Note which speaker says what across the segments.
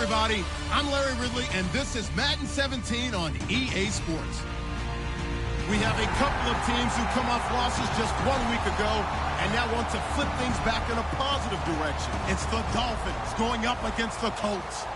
Speaker 1: everybody. I'm Larry Ridley, and this is Madden 17 on EA Sports. We have a couple of teams who come off losses just 1 week ago and now want to flip things back in a positive direction. It's the Dolphins going up against the Colts.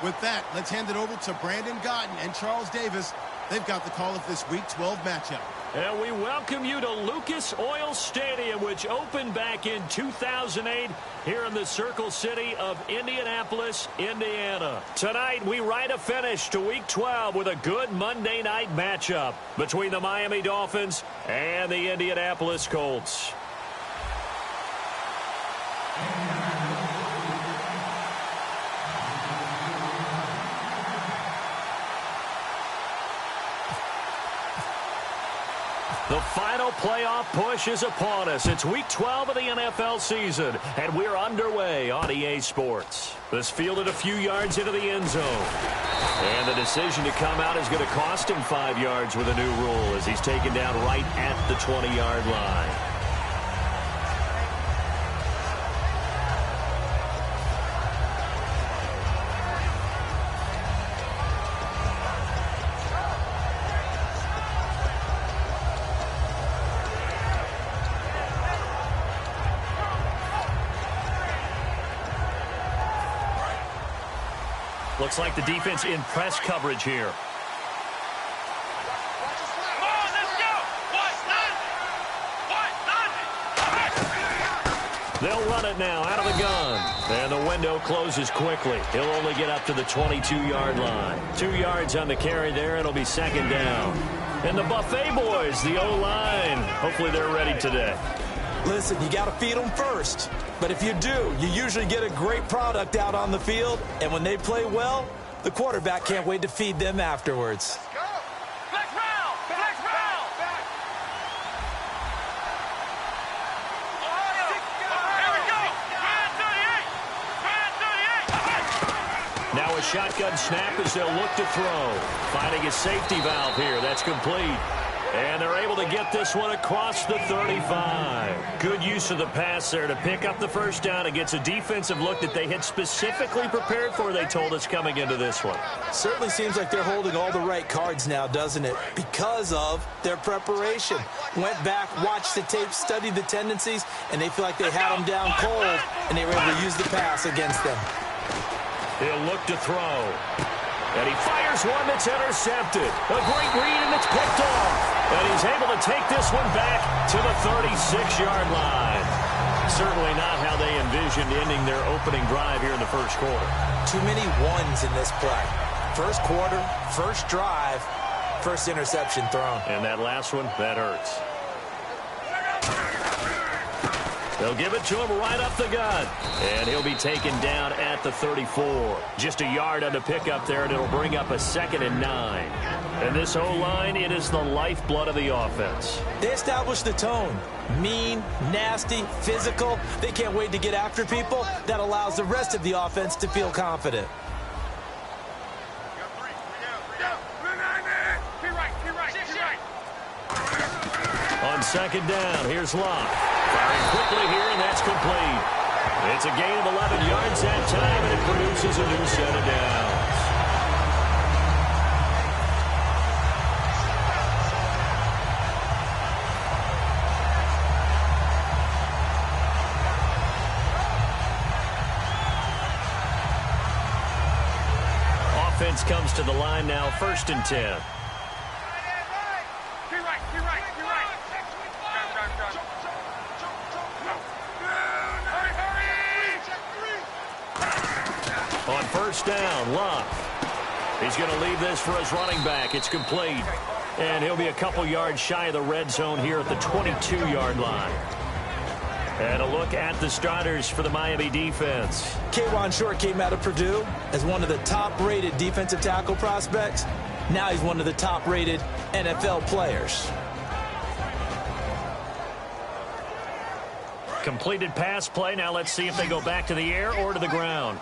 Speaker 1: With that, let's hand it over to Brandon Godden and Charles Davis. They've got the call of this Week 12 matchup.
Speaker 2: And we welcome you to Lucas Oil Stadium, which opened back in 2008 here in the Circle City of Indianapolis, Indiana. Tonight, we write a finish to Week 12 with a good Monday night matchup between the Miami Dolphins and the Indianapolis Colts. The final playoff push is upon us. It's Week 12 of the NFL season, and we're underway on EA Sports. This fielded a few yards into the end zone. And the decision to come out is going to cost him 5 yards with a new rule as he's taken down right at the 20-yard line. Looks like the defense in press coverage here. They'll run it now out of the gun. And the window closes quickly. He'll only get up to the 22-yard line. 2 yards on the carry there. It'll be second down. And the Buffet boys, the O-line. Hopefully they're ready today.
Speaker 3: Listen, you got to feed them first. But if you do, you usually get a great product out on the field. And when they play well, the quarterback can't wait to feed them afterwards.
Speaker 2: Now a shotgun snap as they'll look to throw. Finding a safety valve here. That's complete. And they're able to get this one across the 35. Good use of the pass there to pick up the first down against a defensive look that they had specifically prepared for, they told us, coming into this one.
Speaker 3: Certainly seems like they're holding all the right cards now, doesn't it? Because of their preparation. Went back, watched the tape, studied the tendencies, and they feel like they had them down cold, and they were able to use the pass against them.
Speaker 2: He'll look to throw. And he fires one that's intercepted. A great read, and it's picked off. And he's able to take this one back to the 36-yard line. Certainly not how they envisioned ending their opening drive here in the first quarter.
Speaker 3: Too many ones in this play. First quarter, first drive, first interception thrown.
Speaker 2: And that last one, that hurts. They'll give it to him right up the gut. And he'll be taken down at the 34. Just a yard on the pickup there, and it'll bring up a 2nd and 9. And this O-line, it is the lifeblood of the offense.
Speaker 3: They establish the tone. Mean, nasty, physical. They can't wait to get after people. That allows the rest of the offense to feel confident.
Speaker 2: On second down, here's Locke. Firing quickly here, and that's complete. It's a gain of 11 yards that time, and it produces a new set of downs. Offense comes to the line now, 1st and 10. On first down, Locke. He's going to leave this for his running back. It's complete. And he'll be a couple yards shy of the red zone here at the 22-yard line. And a look at the starters for the Miami defense.
Speaker 3: K'Wan Short came out of Purdue as one of the top-rated defensive tackle prospects. Now he's one of the top-rated NFL players.
Speaker 2: Completed pass play. Now let's see if they go back to the air or to the ground.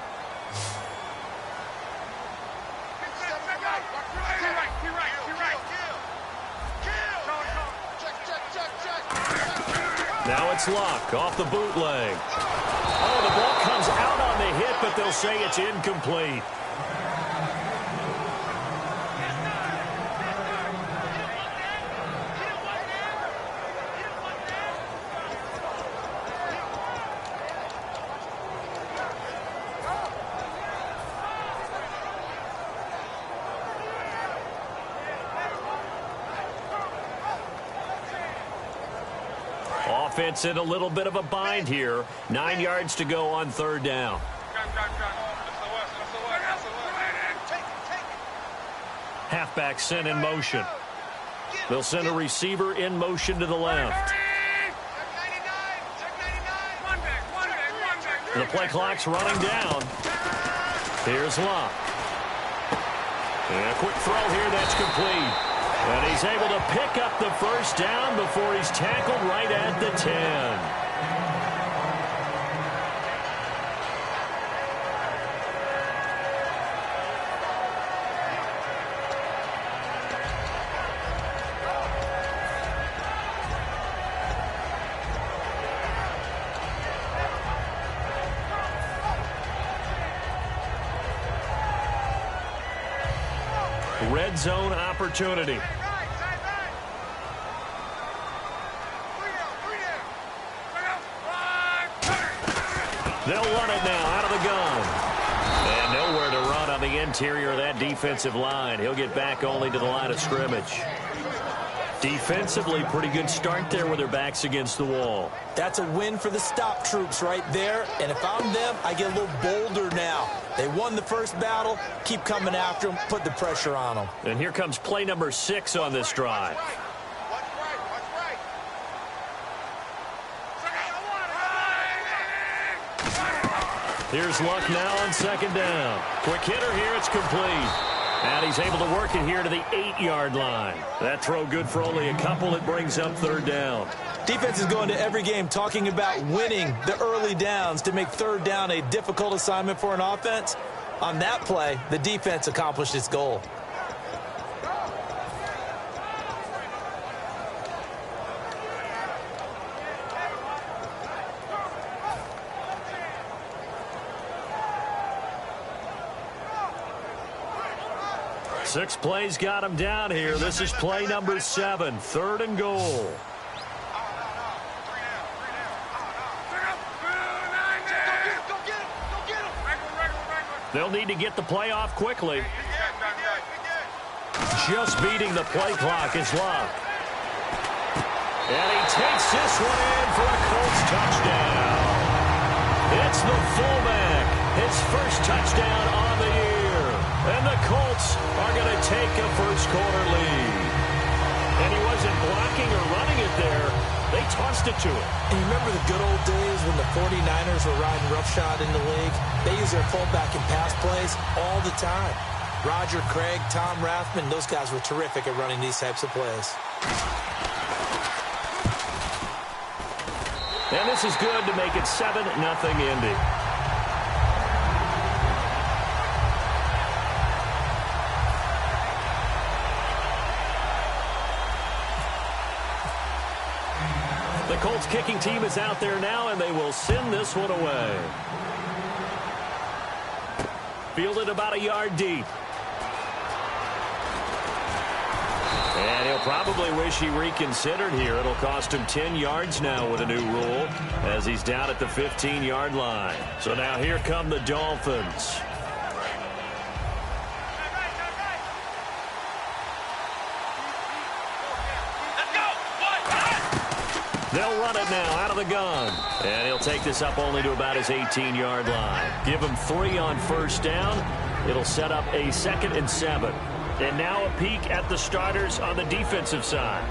Speaker 2: Now it's Luck off the bootleg. Oh, the ball comes out on the hit, but they'll say it's incomplete. Offense in a little bit of a bind here. 9 yards to go on third down. Halfback sent in motion. They'll send a receiver in motion to the left. The play clock's running down. Here's Luck. And a quick throw here that's complete. And he's able to pick up the first down before he's tackled right at the 10. Red zone opportunity. They'll run it now out of the gun. And nowhere to run on the interior of that defensive line. He'll get back only to the line of scrimmage. Defensively, pretty good start there with their backs against the wall.
Speaker 3: That's a win for the stop troops right there. And if I'm them, I get a little bolder now. They won the first battle. Keep coming after them. Put the pressure on them.
Speaker 2: And here comes play number 6 on this drive. Here's Luck now on second down. Quick hitter here. It's complete. And he's able to work it here to the 8-yard line. That throw good for only a couple. It brings up third down.
Speaker 3: Defense is going to every game talking about winning the early downs to make third down a difficult assignment for an offense. On that play, the defense accomplished its goal.
Speaker 2: Six plays got him down here. This is play number 7, third and goal. They'll need to get the play off quickly. Just beating the play clock is Luck. And he takes this one in for a Colts touchdown. It's the fullback, his first touchdown on the year. And the Colts are going to take a first-quarter lead. And he wasn't blocking or running it there. They tossed it to him.
Speaker 3: And you remember the good old days when the 49ers were riding roughshod in the league? They use their fullback in pass plays all the time. Roger Craig, Tom Rathman, those guys were terrific at running these types of plays.
Speaker 2: And this is good to make it 7-0 Indy. The Colts kicking team is out there now, and they will send this one away. Fielded about a yard deep. And he'll probably wish he reconsidered here. It'll cost him 10 yards now with a new rule as he's down at the 15-yard line. So now here come the Dolphins. They'll run it now out of the gun. And he'll take this up only to about his 18-yard line. Give him 3 on first down. It'll set up a 2nd and 7. And now a peek at the starters on the defensive side.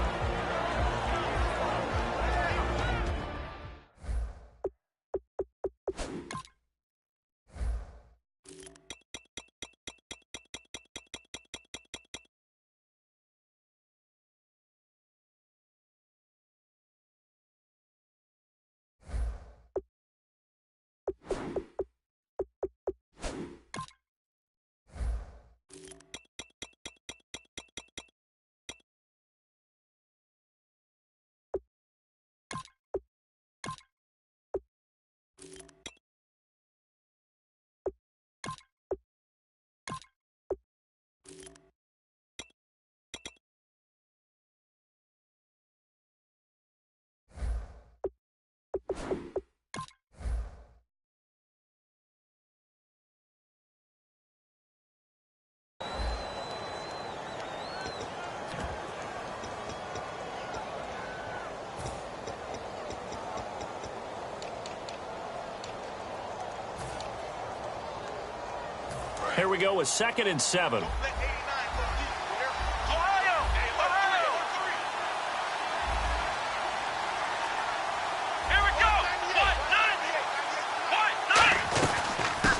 Speaker 2: Here we go with 2nd and 7.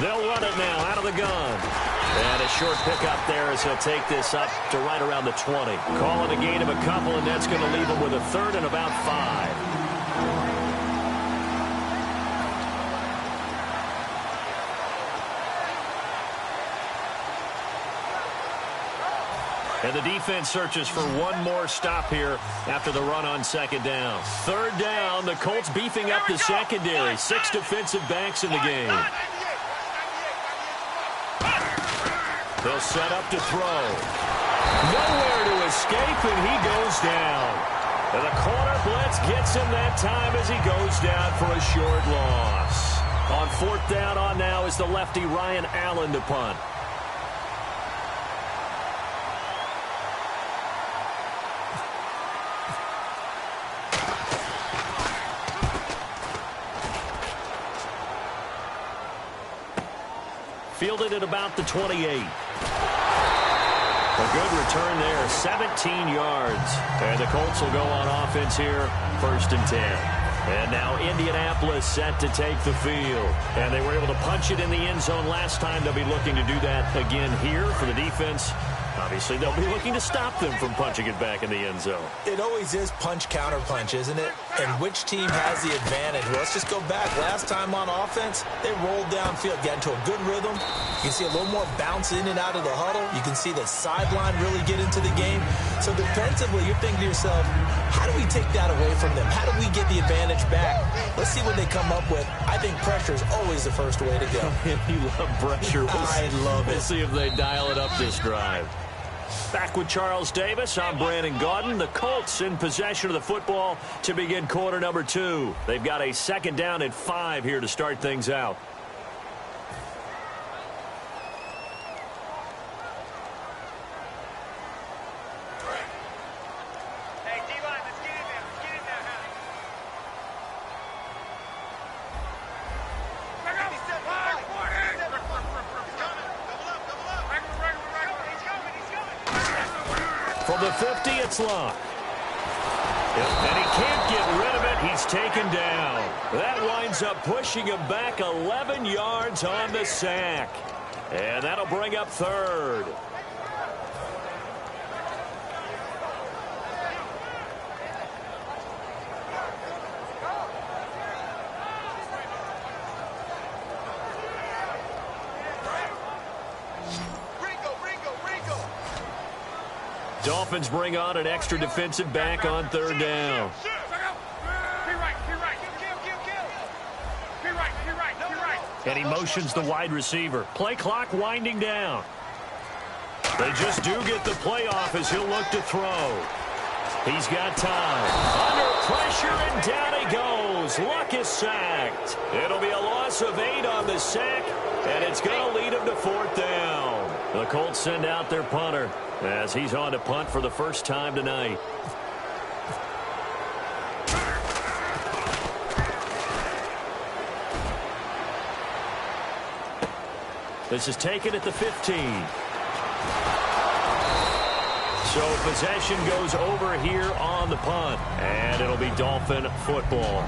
Speaker 2: They'll run it now out of the gun. And a short pickup there as he'll take this up to right around the 20. Calling a gain of a couple, and that's going to leave him with a 3rd and about 5. And the defense searches for one more stop here after the run on 2nd down. 3rd down, the Colts beefing up the secondary. 6 defensive backs in the game. They'll set up to throw. Nowhere to escape, and he goes down. And the corner blitz gets him that time as he goes down for a short loss. On 4th down on now is the lefty Ryan Allen to punt. Fielded at about the 28. A good return there, 17 yards. And the Colts will go on offense here, 1st and 10. And now Indianapolis set to take the field. And they were able to punch it in the end zone last time. They'll be looking to do that again here for the defense. Obviously, they'll be looking to stop them from punching it back in the end zone.
Speaker 3: It always is punch-counter-punch, isn't it? And which team has the advantage? Well, let's just go back. Last time on offense, they rolled downfield, got into a good rhythm. You can see a little more bounce in and out of the huddle. You can see the sideline really get into the game. So defensively, you're thinking to yourself, how do we take that away from them? How do we get the advantage back? Let's see what they come up with. I think pressure is always the first way to go.
Speaker 2: You love pressure.
Speaker 3: I love it.
Speaker 2: We'll see if they dial it up this drive. Back with Charles Davis, I'm Brandon Gaudin. The Colts in possession of the football to begin quarter number 2. They've got a 2nd down and 5 here to start things out. From the 50, it's Locke. And he can't get rid of it. He's taken down. That winds up pushing him back 11 yards on the sack. And that'll bring up 3rd. Dolphins bring on an extra defensive back on 3rd down. And he motions the wide receiver. Play clock winding down. They just do get the play off as he'll look to throw. He's got time. Under pressure, and down he goes. Luck is sacked. It'll be a loss of 8 on the sack, and it's going to lead him to 4th down. The Colts send out their punter as he's on to punt for the first time tonight. This is taken at the 15. So possession goes over here on the punt, and it'll be Dolphin football.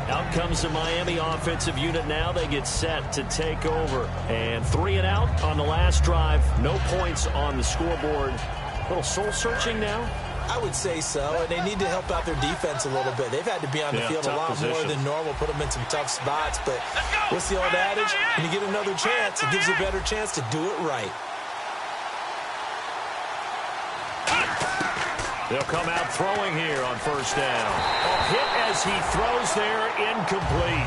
Speaker 2: Out comes the Miami offensive unit now. They get set to take over. And 3 and out on the last drive. No points on the scoreboard. A little soul-searching now?
Speaker 3: I would say so, and they need to help out their defense a little bit. They've had to be on the field a lot more than normal, put them in some tough spots. But what's the old adage? When you get another chance, it gives you a better chance to do it right.
Speaker 2: They'll come out throwing here on 1st down. A hit as he throws there, incomplete.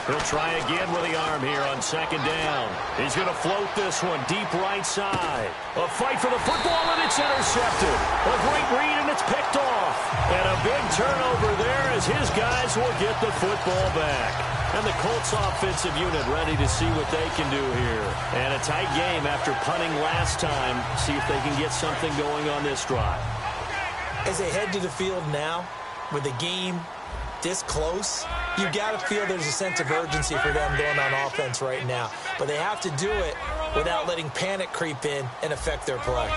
Speaker 2: He'll try again with the arm here on second down. He's going to float this one deep right side. A fight for the football, and it's intercepted. A great read, and it's picked off. And a big turnover there as his guys will get the football back. And the Colts offensive unit ready to see what they can do here. And a tight game after punting last time. See if they can get something going on this drive.
Speaker 3: As they head to the field now, with the game this close, you got to feel there's a sense of urgency for them going on offense right now. But they have to do it without letting panic creep in and affect their play.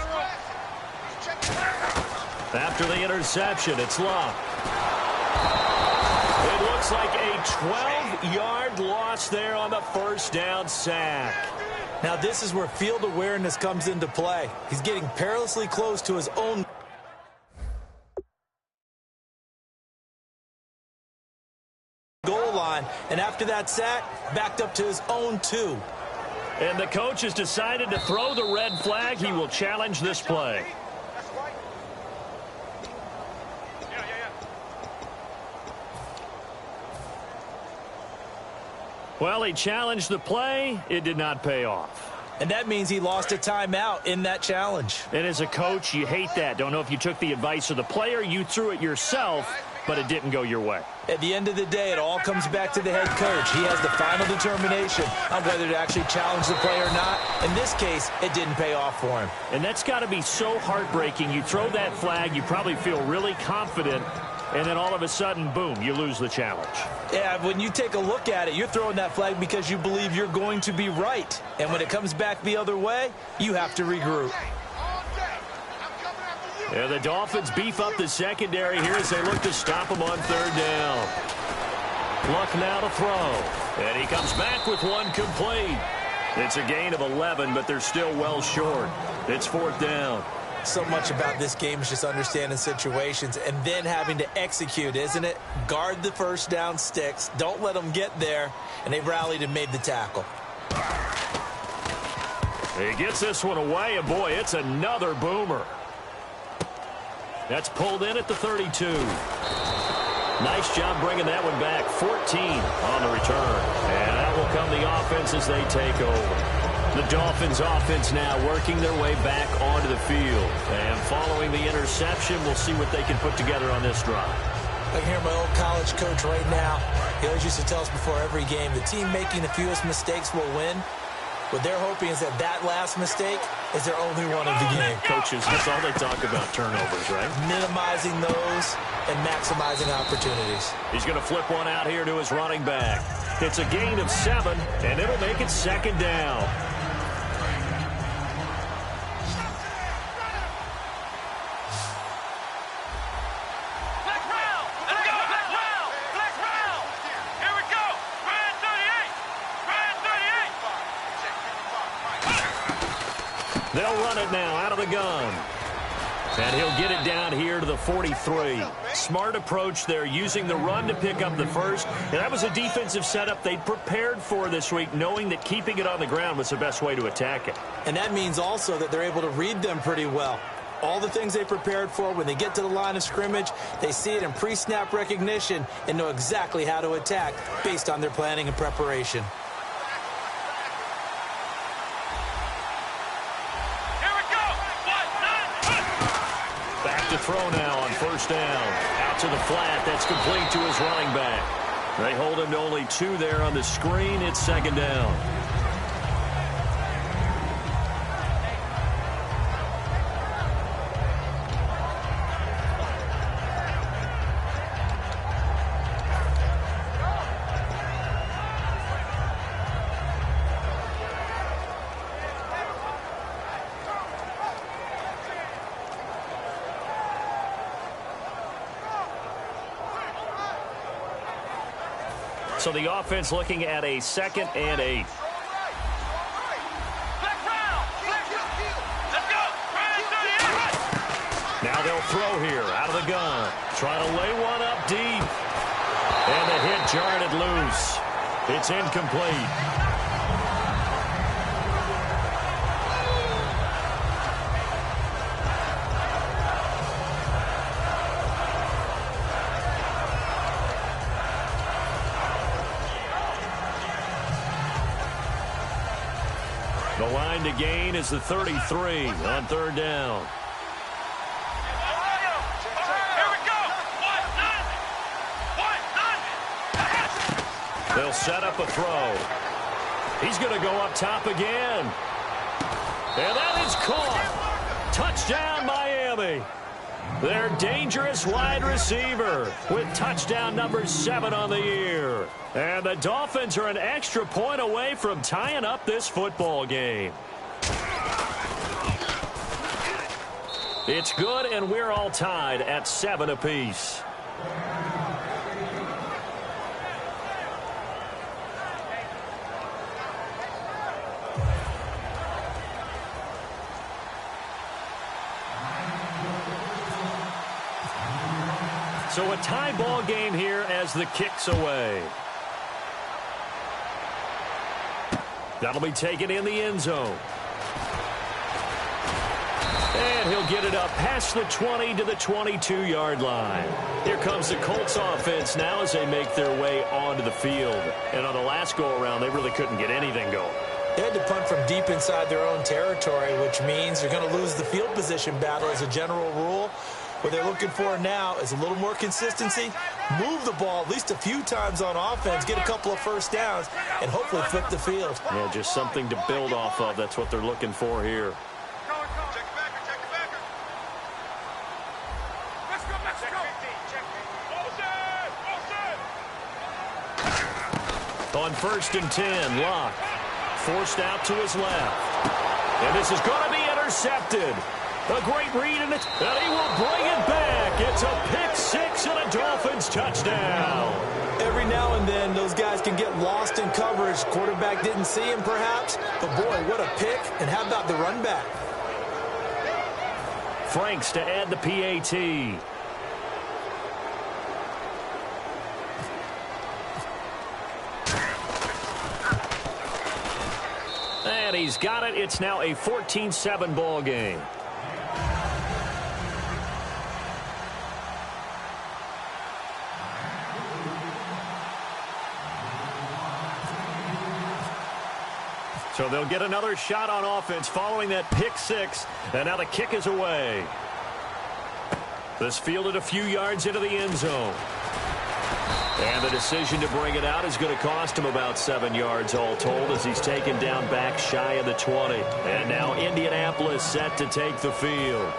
Speaker 2: After the interception, it's Luck. It looks like a 12-yard loss there on the first down sack.
Speaker 3: Now this is where field awareness comes into play. He's getting perilously close to his own goal line, and after that sack, backed up to his own 2.
Speaker 2: And the coach has decided to throw the red flag. He will challenge this play. Well, he challenged the play. It did not pay off.
Speaker 3: And that means he lost a timeout in that challenge.
Speaker 2: And as a coach, you hate that. Don't know if you took the advice of the player, you threw it yourself, but it didn't go your way.
Speaker 3: At the end of the day, it all comes back to the head coach. He has the final determination on whether to actually challenge the play or not. In this case, it didn't pay off for him.
Speaker 2: And that's got to be so heartbreaking. You throw that flag, you probably feel really confident, and then all of a sudden, boom, you lose the challenge.
Speaker 3: Yeah, when you take a look at it, you're throwing that flag because you believe you're going to be right. And when it comes back the other way, you have to regroup.
Speaker 2: Yeah, the Dolphins beef up the secondary here as they look to stop him on third down. Luck now to throw. And he comes back with one complete. It's a gain of 11, but they're still well short. It's fourth down.
Speaker 3: So much about this game is just understanding situations and then having to execute, isn't it? Guard the first down sticks. Don't let them get there. And they rallied and made the tackle.
Speaker 2: He gets this one away, and boy, it's another boomer. That's pulled in at the 32. Nice job bringing that one back. 14 on the return. And that will come the offense as they take over. The Dolphins offense now working their way back onto the field. And following the interception, we'll see what they can put together on this drive.
Speaker 3: I can hear my old college coach right now. He always used to tell us before every game, the team making the fewest mistakes will win. What they're hoping is that last mistake is their only one of the game.
Speaker 2: Coaches, that's all they talk about, turnovers, right?
Speaker 3: Minimizing those and maximizing opportunities.
Speaker 2: He's going to flip one out here to his running back. It's a gain of 7, and it'll make it second down. They'll run it now out of the gun. And he'll get it down here to the 43. Smart approach there, using the run to pick up the first. And that was a defensive setup they'd prepared for this week, knowing that keeping it on the ground was the best way to attack it.
Speaker 3: And that means also that they're able to read them pretty well. All the things they prepared for, when they get to the line of scrimmage, they see it in pre-snap recognition and know exactly how to attack based on their planning and preparation.
Speaker 2: To throw now on first down. Out to the flat. That's complete to his running back. They hold him to only 2 there on the screen. It's second down. So the offense looking at a 2nd and 8. Now they'll throw here out of the gun. Trying to lay one up deep. And the hit jarred it loose. It's incomplete. line to gain is the 33 on third down. They'll set up a throw. He's going to go up top again. And that is caught. Touchdown, Miami. Their dangerous wide receiver with touchdown number 7 on the year. And the Dolphins are an extra point away from tying up this football game. It's good, and we're all tied at 7 apiece. So a tie ball game here as the kick's away. That'll be taken in the end zone. And he'll get it up past the 20 to the 22-yard line. Here comes the Colts offense now as they make their way onto the field. And on the last go-around, they really couldn't get anything going.
Speaker 3: They had to punt from deep inside their own territory, which means you're going to lose the field position battle as a general rule. What they're looking for now is a little more consistency, move the ball at least a few times on offense, get a couple of first downs, and hopefully flip the field.
Speaker 2: Yeah, just something to build off of. That's what they're looking for here. On 1st and 10, Locke forced out to his left. And this is going to be intercepted. A great read, and he will bring it back. It's a pick 6 and a Dolphins touchdown.
Speaker 3: Every now and then, those guys can get lost in coverage. Quarterback didn't see him, perhaps. But, boy, what a pick. And how about the run back?
Speaker 2: Franks to add the PAT. And he's got it. It's now a 14-7 ball game. So they'll get another shot on offense following that pick 6. And now the kick is away. This fielded a few yards into the end zone. And the decision to bring it out is going to cost him about 7 yards all told as he's taken down back shy of the 20. And now Indianapolis set to take the field.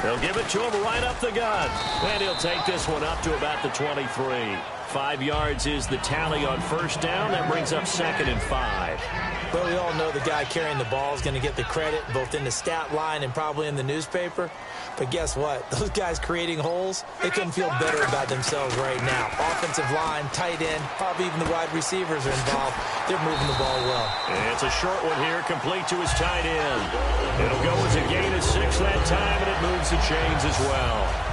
Speaker 2: They'll give it to him right up the gut. And he'll take this one up to about the 23. 5 yards is the tally on first down. That brings up 2nd and 5.
Speaker 3: Well, we all know the guy carrying the ball is going to get the credit both in the stat line and probably in the newspaper. But guess what? Those guys creating holes, they couldn't feel better about themselves right now. Offensive line, tight end, probably even the wide receivers are involved. They're moving the ball well.
Speaker 2: And it's a short one here, complete to his tight end. It'll go as a gain of 6 that time, and it moves the chains as well.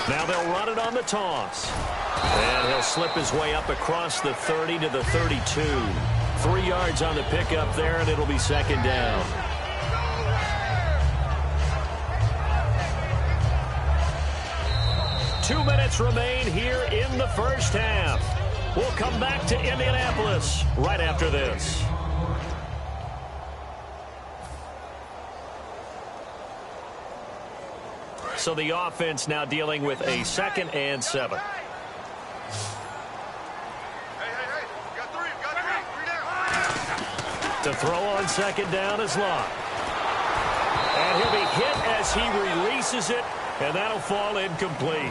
Speaker 2: Now they'll run it on the toss. And he'll slip his way up across the 30 to the 32. 3 yards on the pickup there, and it'll be 2nd down. Two minutes remain here in the first half. We'll come back to Indianapolis right after this. So the offense now dealing with a 2nd and 7. To throw on 2nd down is Locke. And he'll be hit as he releases it, and that'll fall incomplete.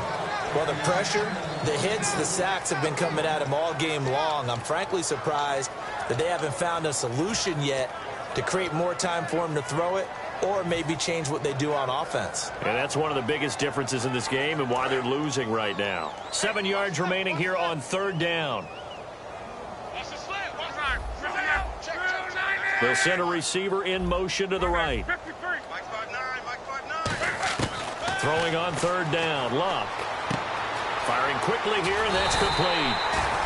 Speaker 3: Well, the pressure, the hits, the sacks have been coming at him all game long. I'm frankly surprised that they haven't found a solution yet to create more time for him to throw it. or maybe change what they do on offense.
Speaker 2: And that's one of the biggest differences in this game and why they're losing right now. 7 yards remaining here on 3rd down. They'll send a receiver in motion to the right. Throwing on 3rd down, Luck. Firing quickly here, and that's complete.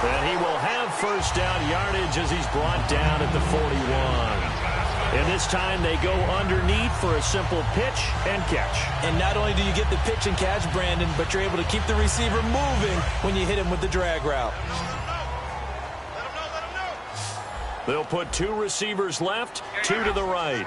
Speaker 2: And he will have 1st down yardage as he's brought down at the 41. And this time they go underneath for a simple pitch and catch.
Speaker 3: And not only do you get the pitch and catch, Brandon, but you're able to keep the receiver moving when you hit him with the drag route.
Speaker 2: They'll put 2 receivers left, 2 to the right.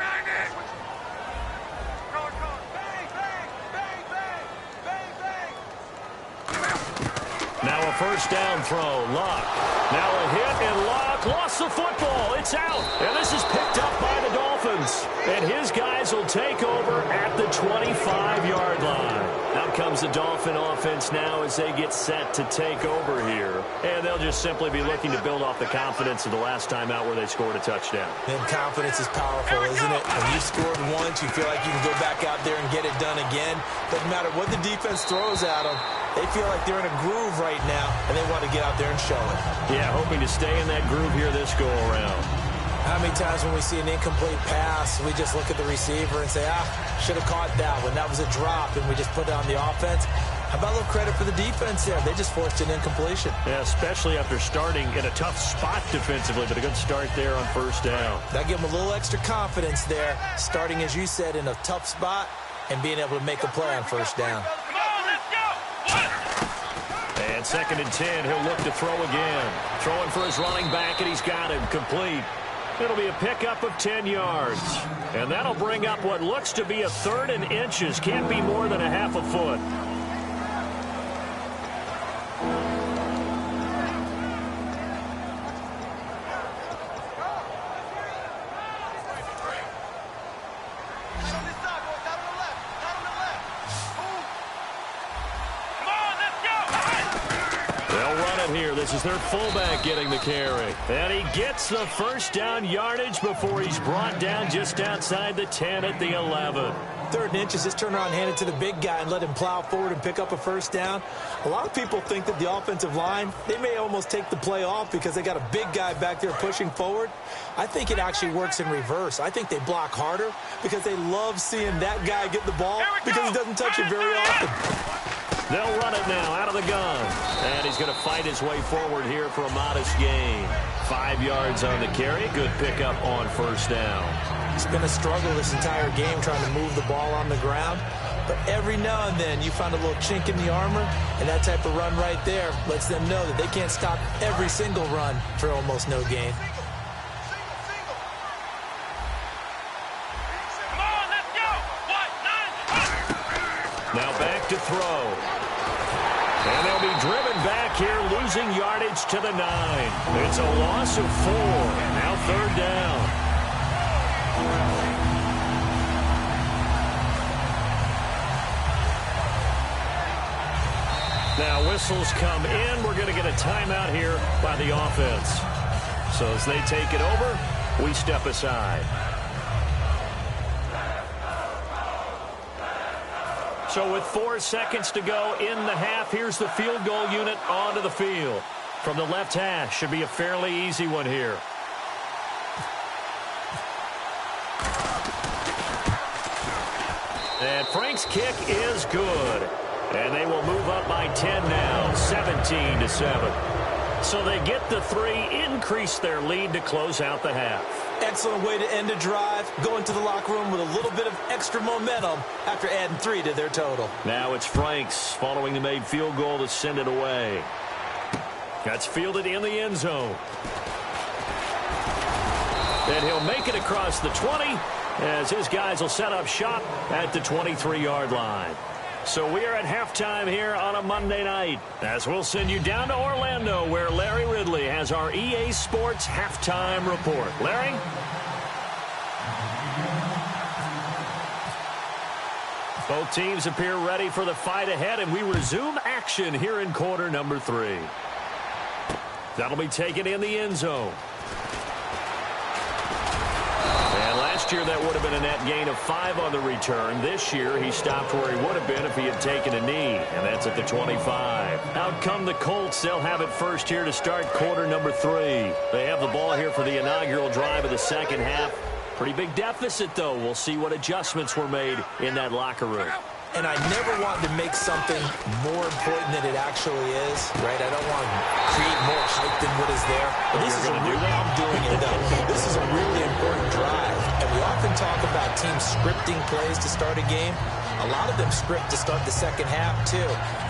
Speaker 2: Now a 1st down throw. Luck. Now a hit, and Luck lost the football. It's out. And this is picked up by the Dolphins. And his guys will take over at the 25-yard line. Out comes the Dolphin offense now as they get set to take over here. And they'll just simply be looking to build off the confidence of the last time out where they scored a touchdown.
Speaker 3: And confidence is powerful, isn't it? When you scored once, you feel like you can go back out there and get it done again. Doesn't matter what the defense throws at them. They feel like they're in a groove right now, and they want to get out there and show it.
Speaker 2: Yeah, hoping to stay in that groove here this go-around.
Speaker 3: How many times when we see an incomplete pass, we just look at the receiver and say, should have caught that one. That was a drop, and we just put it on the offense. How about a little credit for the defense there? They just forced an incompletion.
Speaker 2: Yeah, especially after starting in a tough spot defensively, but a good start there on 1st down.
Speaker 3: That give them a little extra confidence there, starting, as you said, in a tough spot and being able to make a play on 1st down.
Speaker 2: And 2nd and 10, he'll look to throw again. Throwing for his running back, and he's got him complete. It'll be a pickup of 10 yards. And that'll bring up what looks to be a 3rd and inches. Can't be more than a half a foot. This is their fullback getting the carry. And he gets the 1st down yardage before he's brought down just outside the 10 at the 11.
Speaker 3: 3rd and inches, just turn around and hand it to the big guy and let him plow forward and pick up a 1st down. A lot of people think that the offensive line, they may almost take the play off because they got a big guy back there pushing forward. I think it actually works in reverse. I think they block harder because they love seeing that guy get the ball because he doesn't touch it very often.
Speaker 2: They'll run it now out of the gun. And he's going to fight his way forward here for a modest gain. 5 yards on the carry. Good pickup on 1st down.
Speaker 3: It's been a struggle this entire game trying to move the ball on the ground. But every now and then you find a little chink in the armor, and that type of run right there lets them know that they can't stop every single run for almost no gain.
Speaker 2: Now back to throw. And they'll be driven back here, losing yardage to the 9. It's a loss of 4. Now 3rd down. Now whistles come in. We're going to get a timeout here by the offense. So as they take it over, we step aside. So with 4 seconds to go in the half, here's the field goal unit onto the field. From the left hash, should be a fairly easy one here. And Frank's kick is good. And they will move up by 10 now, 17-7. So they get the 3, increase their lead to close out the half.
Speaker 3: Excellent way to end a drive, go into the locker room with a little bit of extra momentum after adding 3 to their total.
Speaker 2: Now it's Franks following the made field goal to send it away. That's fielded in the end zone. And he'll make it across the 20 as his guys will set up shop at the 23-yard line. So we are at halftime here on a Monday night, as we'll send you down to Orlando, where Larry Ridley has our EA Sports halftime report. Larry? Both teams appear ready for the fight ahead, and we resume action here in quarter number 3. That'll be taken in the end zone. And last Last year, that would have been a net gain of 5 on the return. This year, he stopped where he would have been if he had taken a knee, and that's at the 25. Out come the Colts. They'll have it first here to start quarter number 3. They have the ball here for the inaugural drive of the second half. Pretty big deficit, though. We'll see what adjustments were made in that locker room.
Speaker 3: And I never wanted to make something more important than it actually is, right? I don't want to create more hype than what is there. But this is a real, I'm doing it, though. This is a really important drive. And we often talk about teams scripting plays to start a game. A lot of them script to start the second half, too.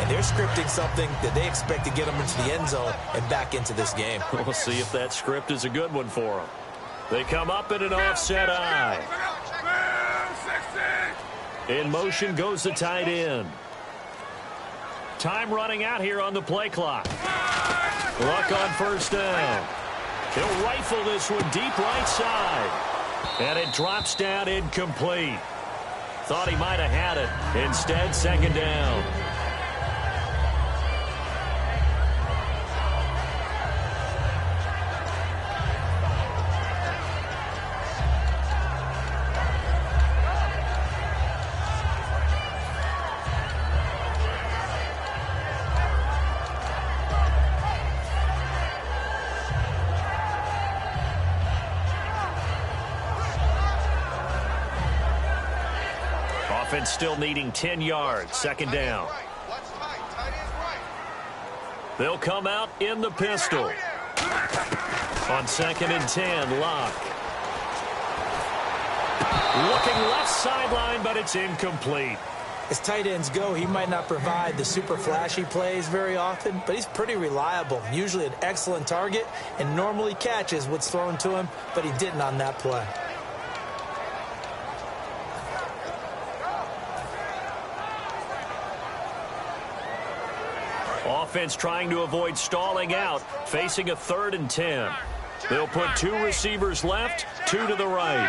Speaker 3: And they're scripting something that they expect to get them into the end zone and back into this game.
Speaker 2: We'll see if that script is a good one for them. They come up in an offset eye. In motion goes the tight end. Time running out here on the play clock. Luck on first down. He'll rifle this one deep right side. And it drops down incomplete. Thought he might have had it. Instead, second down. Offense still needing 10 yards. Second down. They'll come out in the pistol. On second and 10, Locke. Looking left sideline, but it's incomplete.
Speaker 3: As tight ends go, he might not provide the super flashy plays very often, but he's pretty reliable. Usually an excellent target, and normally catches what's thrown to him, but he didn't on that play.
Speaker 2: Offense trying to avoid stalling out, facing a 3rd and 10. They'll put 2 receivers left, 2 to the right.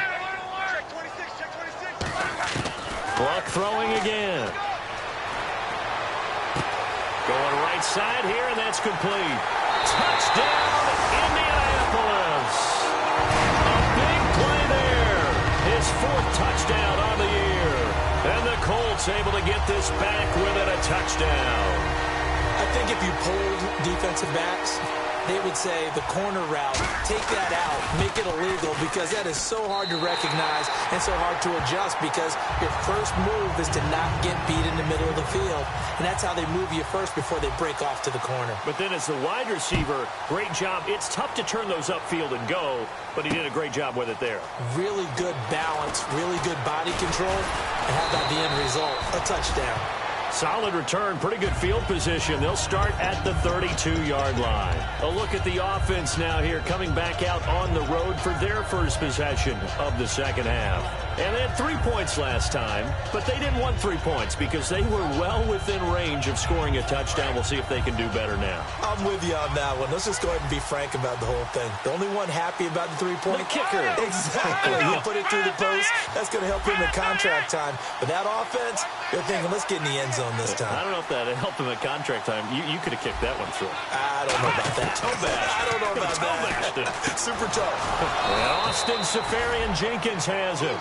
Speaker 2: Luck throwing again. Going right side here, and that's complete. Touchdown, Indianapolis. A big play there. His 4th touchdown on the year. And the Colts able to get this back within a touchdown.
Speaker 3: I think if you polled defensive backs, they would say the corner route, take that out, make it illegal, because that is so hard to recognize and so hard to adjust, because your first move is to not get beat in the middle of the field. And that's how they move you first before they break off to the corner.
Speaker 2: But then as the wide receiver, great job. It's tough to turn those upfield and go, but he did a great job with it there.
Speaker 3: Really good balance, really good body control. And how about the end result? A touchdown.
Speaker 2: Solid return, pretty good field position. They'll start at the 32-yard line. A look at the offense now here, coming back out on the road for their first possession of the second half. And they had 3 points last time, but they didn't want 3 points because they were well within range of scoring a touchdown. We'll see if they can do better now.
Speaker 3: I'm with you on that one. Let's just go ahead and be frank about the whole thing. The only one happy about the 3-point
Speaker 2: the kicker.
Speaker 3: Exactly. He'll put it through the post. That's going to help him in contract time. But that offense, they're thinking, let's get in the end zone this time.
Speaker 2: I don't know if that helped him at contract time. You could have kicked that one through.
Speaker 3: I don't know about that.
Speaker 2: I
Speaker 3: don't know about that. Super tough.
Speaker 2: And Austin Safarian-Jenkins has it.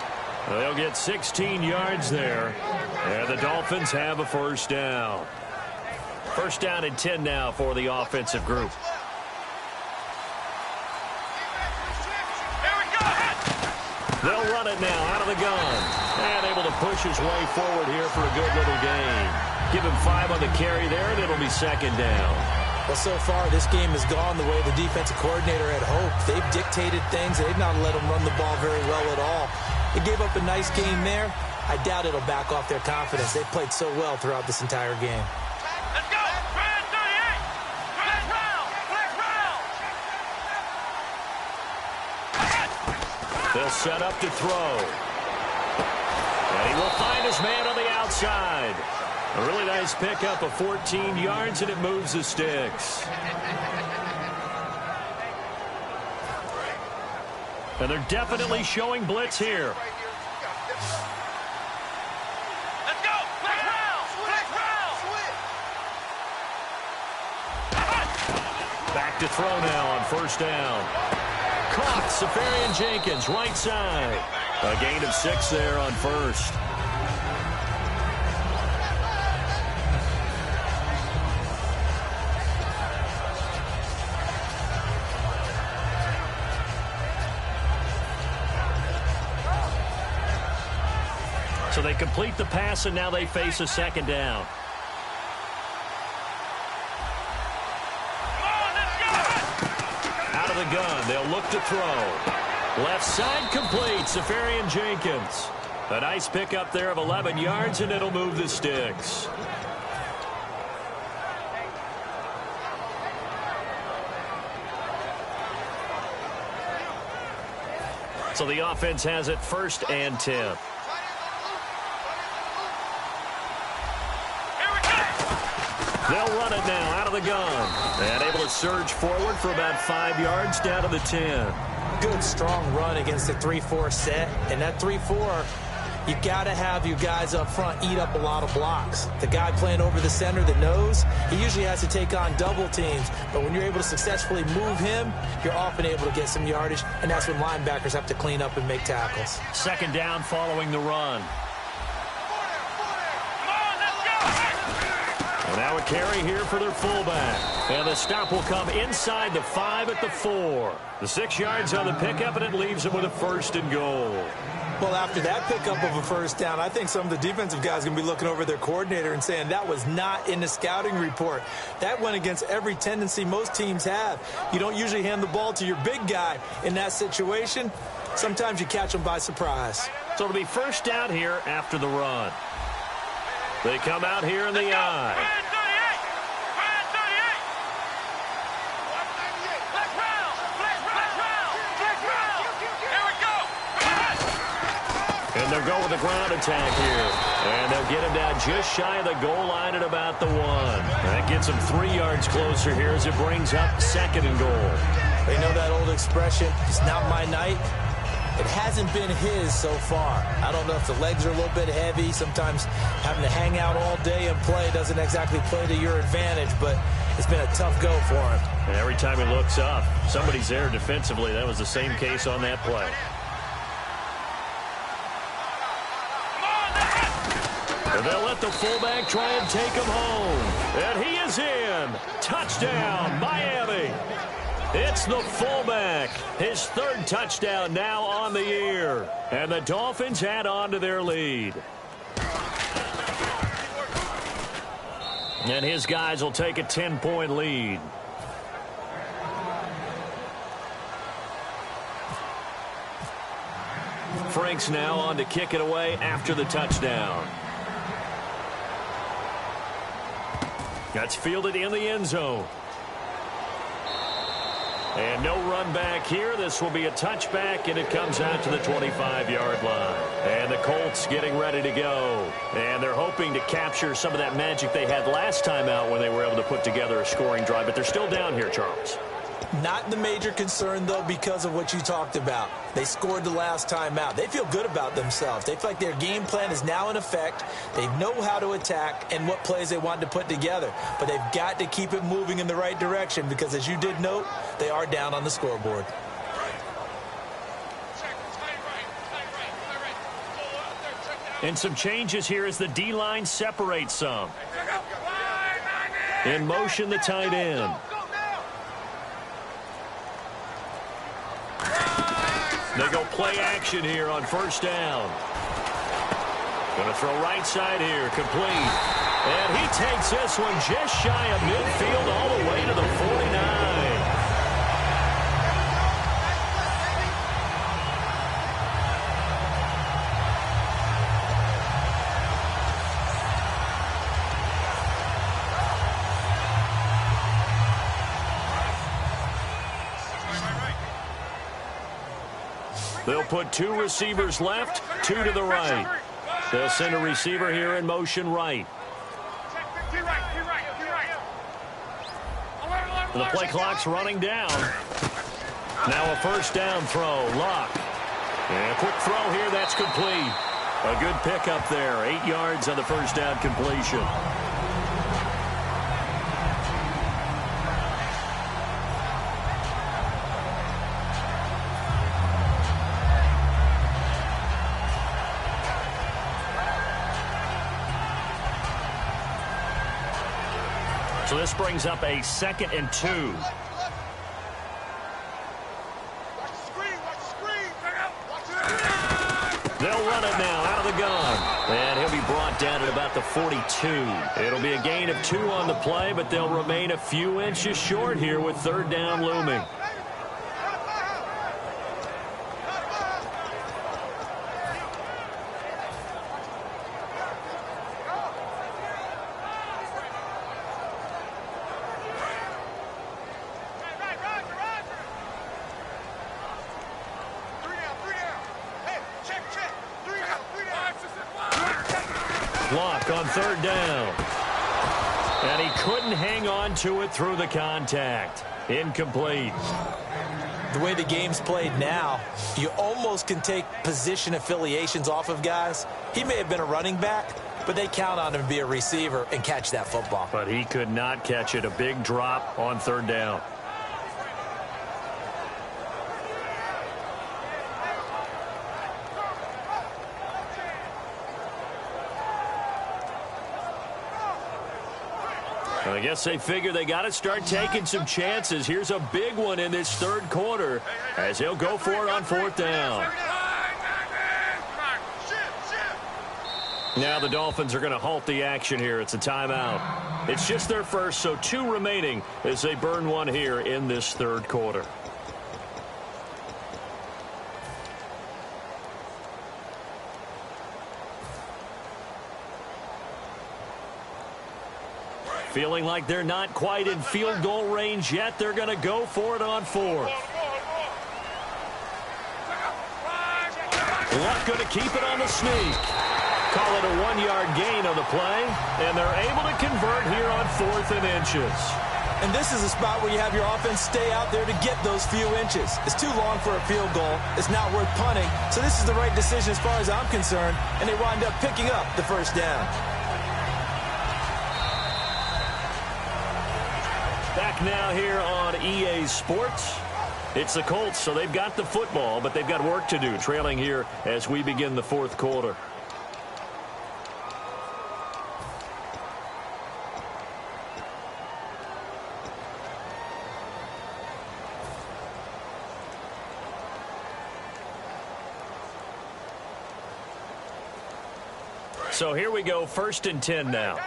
Speaker 2: They'll get 16 yards there. And the Dolphins have a first down. First down and 10 now for the offensive group. They'll run it now out of the gun. And able to push his way forward here for a good little gain. Give him 5 on the carry there, and it'll be second down.
Speaker 3: Well, so far, this game has gone the way the defensive coordinator had hoped. They've dictated things. They've not let them run the ball very well at all. They gave up a nice game there. I doubt it'll back off their confidence. They've played so well throughout this entire game.
Speaker 4: Let's go! Red 38! Flag round! Flag round!
Speaker 2: They'll set up to throw. And he will find his man on the outside. A really nice pickup of 14 yards, and it moves the sticks. And they're definitely showing blitz here.
Speaker 4: Let's go! Flag round! Flag round!
Speaker 2: Back to throw now on first down. Caught, Safarian-Jenkins, right side. A gain of 6 there on first. So they complete the pass, and now they face a second down. Out of the gun, they'll look to throw. Left side complete, Safarian Jenkins. A nice pickup there of 11 yards, and it'll move the sticks. So the offense has it 1st and 10. They'll run it now out of the gun. And able to surge forward for about 5 yards down to the 10.
Speaker 3: Good, strong run against the 3-4 set. And that 3-4, you got to have your guys up front eat up a lot of blocks. The guy playing over the center, the nose, he usually has to take on double teams. But when you're able to successfully move him, you're often able to get some yardage. And that's when linebackers have to clean up and make tackles.
Speaker 2: Second down following the run. Now a carry here for their fullback. And the stop will come inside the 5 at the 4. The 6 yards on the pickup, and it leaves them with a 1st and goal.
Speaker 3: Well, after that pickup of a 1st down, I think some of the defensive guys are going to be looking over their coordinator and saying that was not in the scouting report. That went against every tendency most teams have. You don't usually hand the ball to your big guy in that situation. Sometimes you catch them by surprise.
Speaker 2: So it'll be 1st down here after the run. They come out here in the eye. And they'll go with the ground attack here. And they'll get him down just shy of the goal line at about the 1. That gets him 3 yards closer here as it brings up 2nd and goal.
Speaker 3: They know that old expression, it's not my night. It hasn't been his so far. I don't know if the legs are a little bit heavy. Sometimes having to hang out all day and play doesn't exactly play to your advantage, but it's been a tough go for him.
Speaker 2: And every time he looks up, somebody's there defensively. That was the same case on that play. And they'll let the fullback try and take him home. And he is in. Touchdown, Miami. It's the fullback. His 3rd touchdown now on the year. And the Dolphins add on to their lead. And his guys will take a 10-point lead. Frank's now on to kick it away after the touchdown. That's fielded in the end zone. And no run back here. This will be a touchback, and it comes out to the 25-yard line. And the Colts getting ready to go. And they're hoping to capture some of that magic they had last time out when they were able to put together a scoring drive. But they're still down here, Charles.
Speaker 3: Not the major concern, though, because of what you talked about. They scored the last time out. They feel good about themselves. They feel like their game plan is now in effect. They know how to attack and what plays they want to put together. But they've got to keep it moving in the right direction because, as you did note, they are down on the scoreboard.
Speaker 2: And some changes here as the D-line separates some. In motion, the tight end. They go play action here on 1st down. Going to throw right side here, complete. And he takes this one just shy of midfield all the way to the 49. They'll put 2 receivers left, 2 to the right. They'll send a receiver here in motion right. The play clock's running down. Now a 1st down throw. Lock. And a quick throw here. That's complete. A good pickup there. 8 yards on the 1st down completion. So this brings up a 2nd and 2. They'll run it now out of the gun. And he'll be brought down at about the 42. It'll be a gain of 2 on the play, but they'll remain a few inches short here with 3rd down looming. Block on 3rd down. And he couldn't hang on to it through the contact. Incomplete.
Speaker 3: The way the game's played now, you almost can take position affiliations off of guys. He may have been a running back, but they count on him to be a receiver and catch that football.
Speaker 2: But he could not catch it. A big drop on 3rd down. I guess they figure they got to start taking some chances. Here's a big one in this 3rd quarter as he'll go for it on 4th down. Now the Dolphins are going to halt the action here. It's a timeout. It's just their first, so 2 remaining as they burn one here in this 3rd quarter. Feeling like they're not quite in field goal range yet. They're going to go for it on 4th. Luck going to keep it on the sneak. Call it a 1-yard gain on the play, and they're able to convert here on 4th and inches.
Speaker 3: And this is a spot where you have your offense stay out there to get those few inches. It's too long for a field goal. It's not worth punting. So this is the right decision as far as I'm concerned, and they wind up picking up the 1st down.
Speaker 2: Back now here on EA Sports. It's the Colts, so they've got the football, but they've got work to do, trailing here as we begin the 4th quarter. So here we go, 1st and 10 now.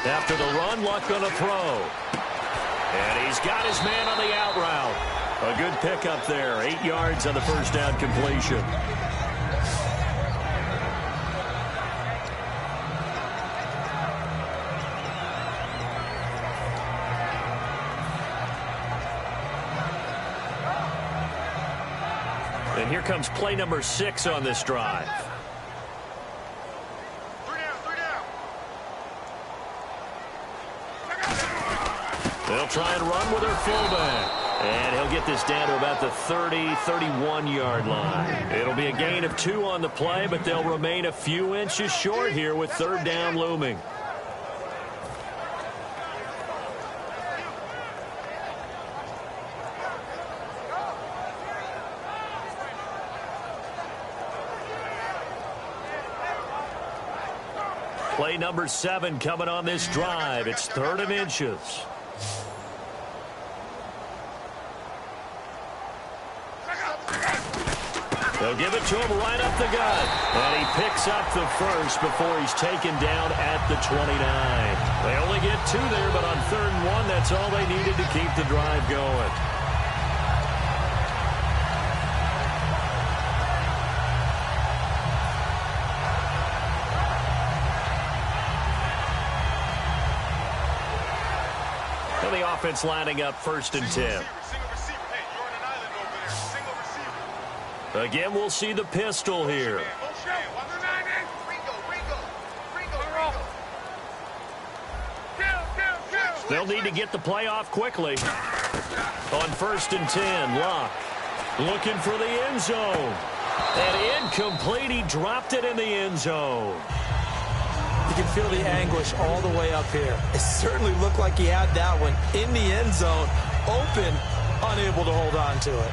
Speaker 2: After the run, Luck going to throw. And he's got his man on the out route. A good pickup there. 8 yards on the 1st down completion. And here comes play number 6 on this drive. They'll try and run with their fullback. And he'll get this down to about the 30, 31-yard line. It'll be a gain of 2 on the play, but they'll remain a few inches short here with 3rd down looming. Play number 7 coming on this drive. It's 3rd and inches. They'll give it to him right up the gut. And he picks up the 1st before he's taken down at the 29. They only get 2 there, but on 3rd and 1, that's all they needed to keep the drive going. And the offense lining up 1st and 10. Again, we'll see the pistol here. They'll need to get the play off quickly. On 1st and 10, Luck looking for the end zone. And incomplete. He dropped it in the end zone.
Speaker 3: You can feel the anguish all the way up here. It certainly looked like he had that one in the end zone, open, unable to hold on to it.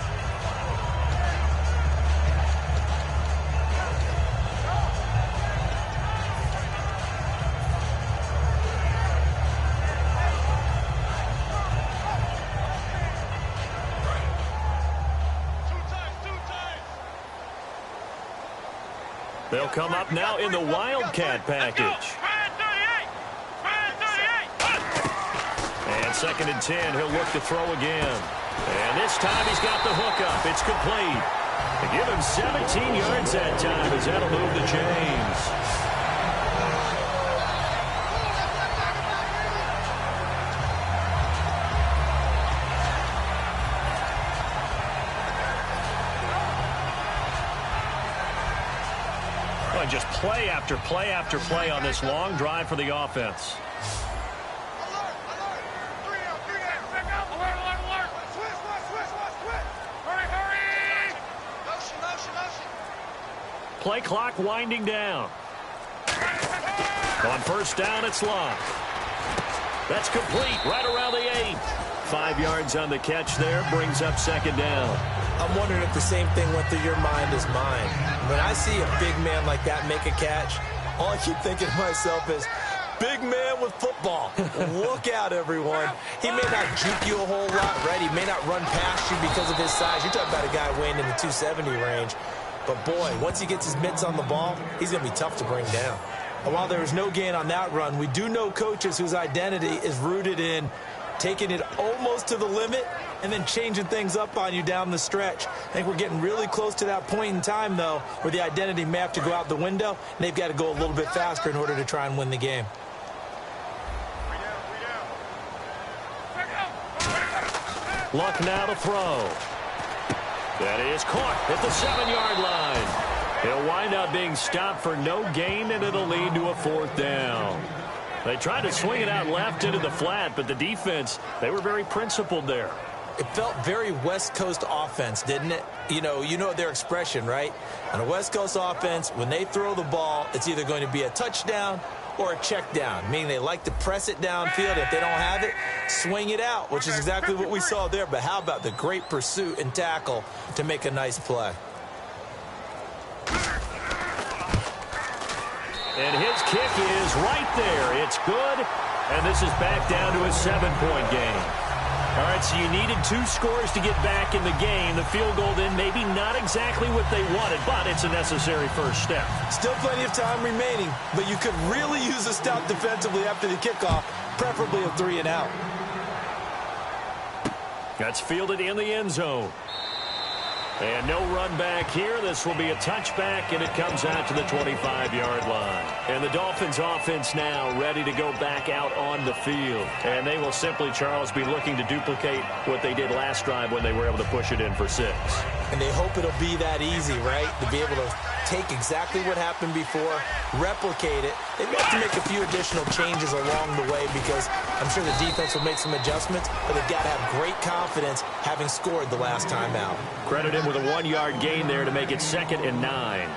Speaker 2: They'll come up now in the Wildcat package. And 2nd and 10, he'll look to throw again. And this time he's got the hookup. It's complete. They give him 17 yards that time as that'll move the chains. Well, just play after play after play on this long drive for the offense. Play clock winding down. On 1st down, it's locked. That's complete right around the 8. 5 yards on the catch there, brings up 2nd down.
Speaker 3: I'm wondering if the same thing went through your mind as mine. When I see a big man like that make a catch, all I keep thinking to myself is, big man with football. Look out, everyone. He may not juke you a whole lot, right? He may not run past you because of his size. You're talking about a guy weighing in the 270 range. But, boy, once he gets his mitts on the ball, he's going to be tough to bring down. And while there was no gain on that run, we do know coaches whose identity is rooted in taking it almost to the limit and then changing things up on you down the stretch. I think we're getting really close to that point in time, though, where the identity may have to go out the window, and they've got to go a little bit faster in order to try and win the game.
Speaker 2: Luck now to throw. That is caught at the 7-yard line. He'll wind up being stopped for no gain, and it'll lead to a 4th down. They tried to swing it out left into the flat, but the defense, they were very principled there.
Speaker 3: It felt very West Coast offense, didn't it? You know their expression, right? On a West Coast offense, when they throw the ball, it's either going to be a touchdown or a check down, meaning they like to press it downfield. If they don't have it, swing it out, which is exactly what we saw there. But how about the great pursuit and tackle to make a nice play?
Speaker 2: And his kick is right there. It's good, and this is back down to a 7-point game. All right, so you needed 2 scores to get back in the game. The field goal then maybe not exactly what they wanted, but it's a necessary first step.
Speaker 3: Still plenty of time remaining, but you could really use a stop defensively after the kickoff, preferably a 3-and-out.
Speaker 2: That's fielded in the end zone. And no run back here. This will be a touchback, and it comes out to the 25-yard line. And the Dolphins offense now ready to go back out on the field. And they will simply, Charles, be looking to duplicate what they did last drive when they were able to push it in for 6.
Speaker 3: And they hope it'll be that easy, right? To be able to take exactly what happened before, replicate it. They may have to make a few additional changes along the way because I'm sure the defense will make some adjustments, but they've got to have great confidence having scored the last time out.
Speaker 2: Credit him with a 1-yard gain there to make it 2nd and 9.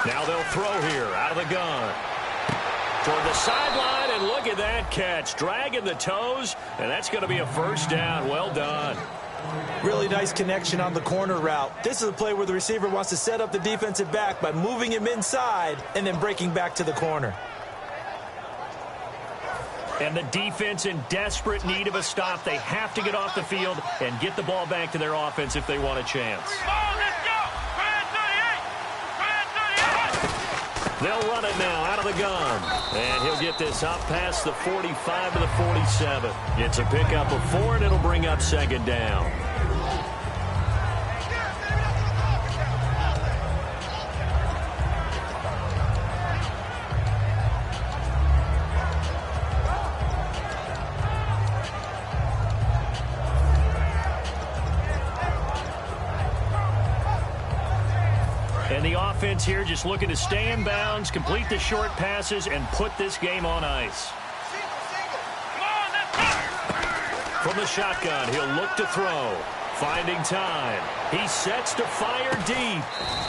Speaker 2: Now they'll throw here out of the gun. Toward the sideline, and look at that catch. Dragging the toes, and that's going to be a 1st down. Well done.
Speaker 3: Really nice connection on the corner route. This is a play where the receiver wants to set up the defensive back by moving him inside and then breaking back to the corner.
Speaker 2: And the defense in desperate need of a stop. They have to get off the field and get the ball back to their offense if they want a chance. They'll run it now out of the gun. And he'll get this up past the 45 to the 47. It's a pickup of 4, and it'll bring up 2nd down. And the offense here just looking to stay in bounds, complete the short passes, and put this game on ice. From the shotgun, he'll look to throw. Finding time. He sets to fire deep.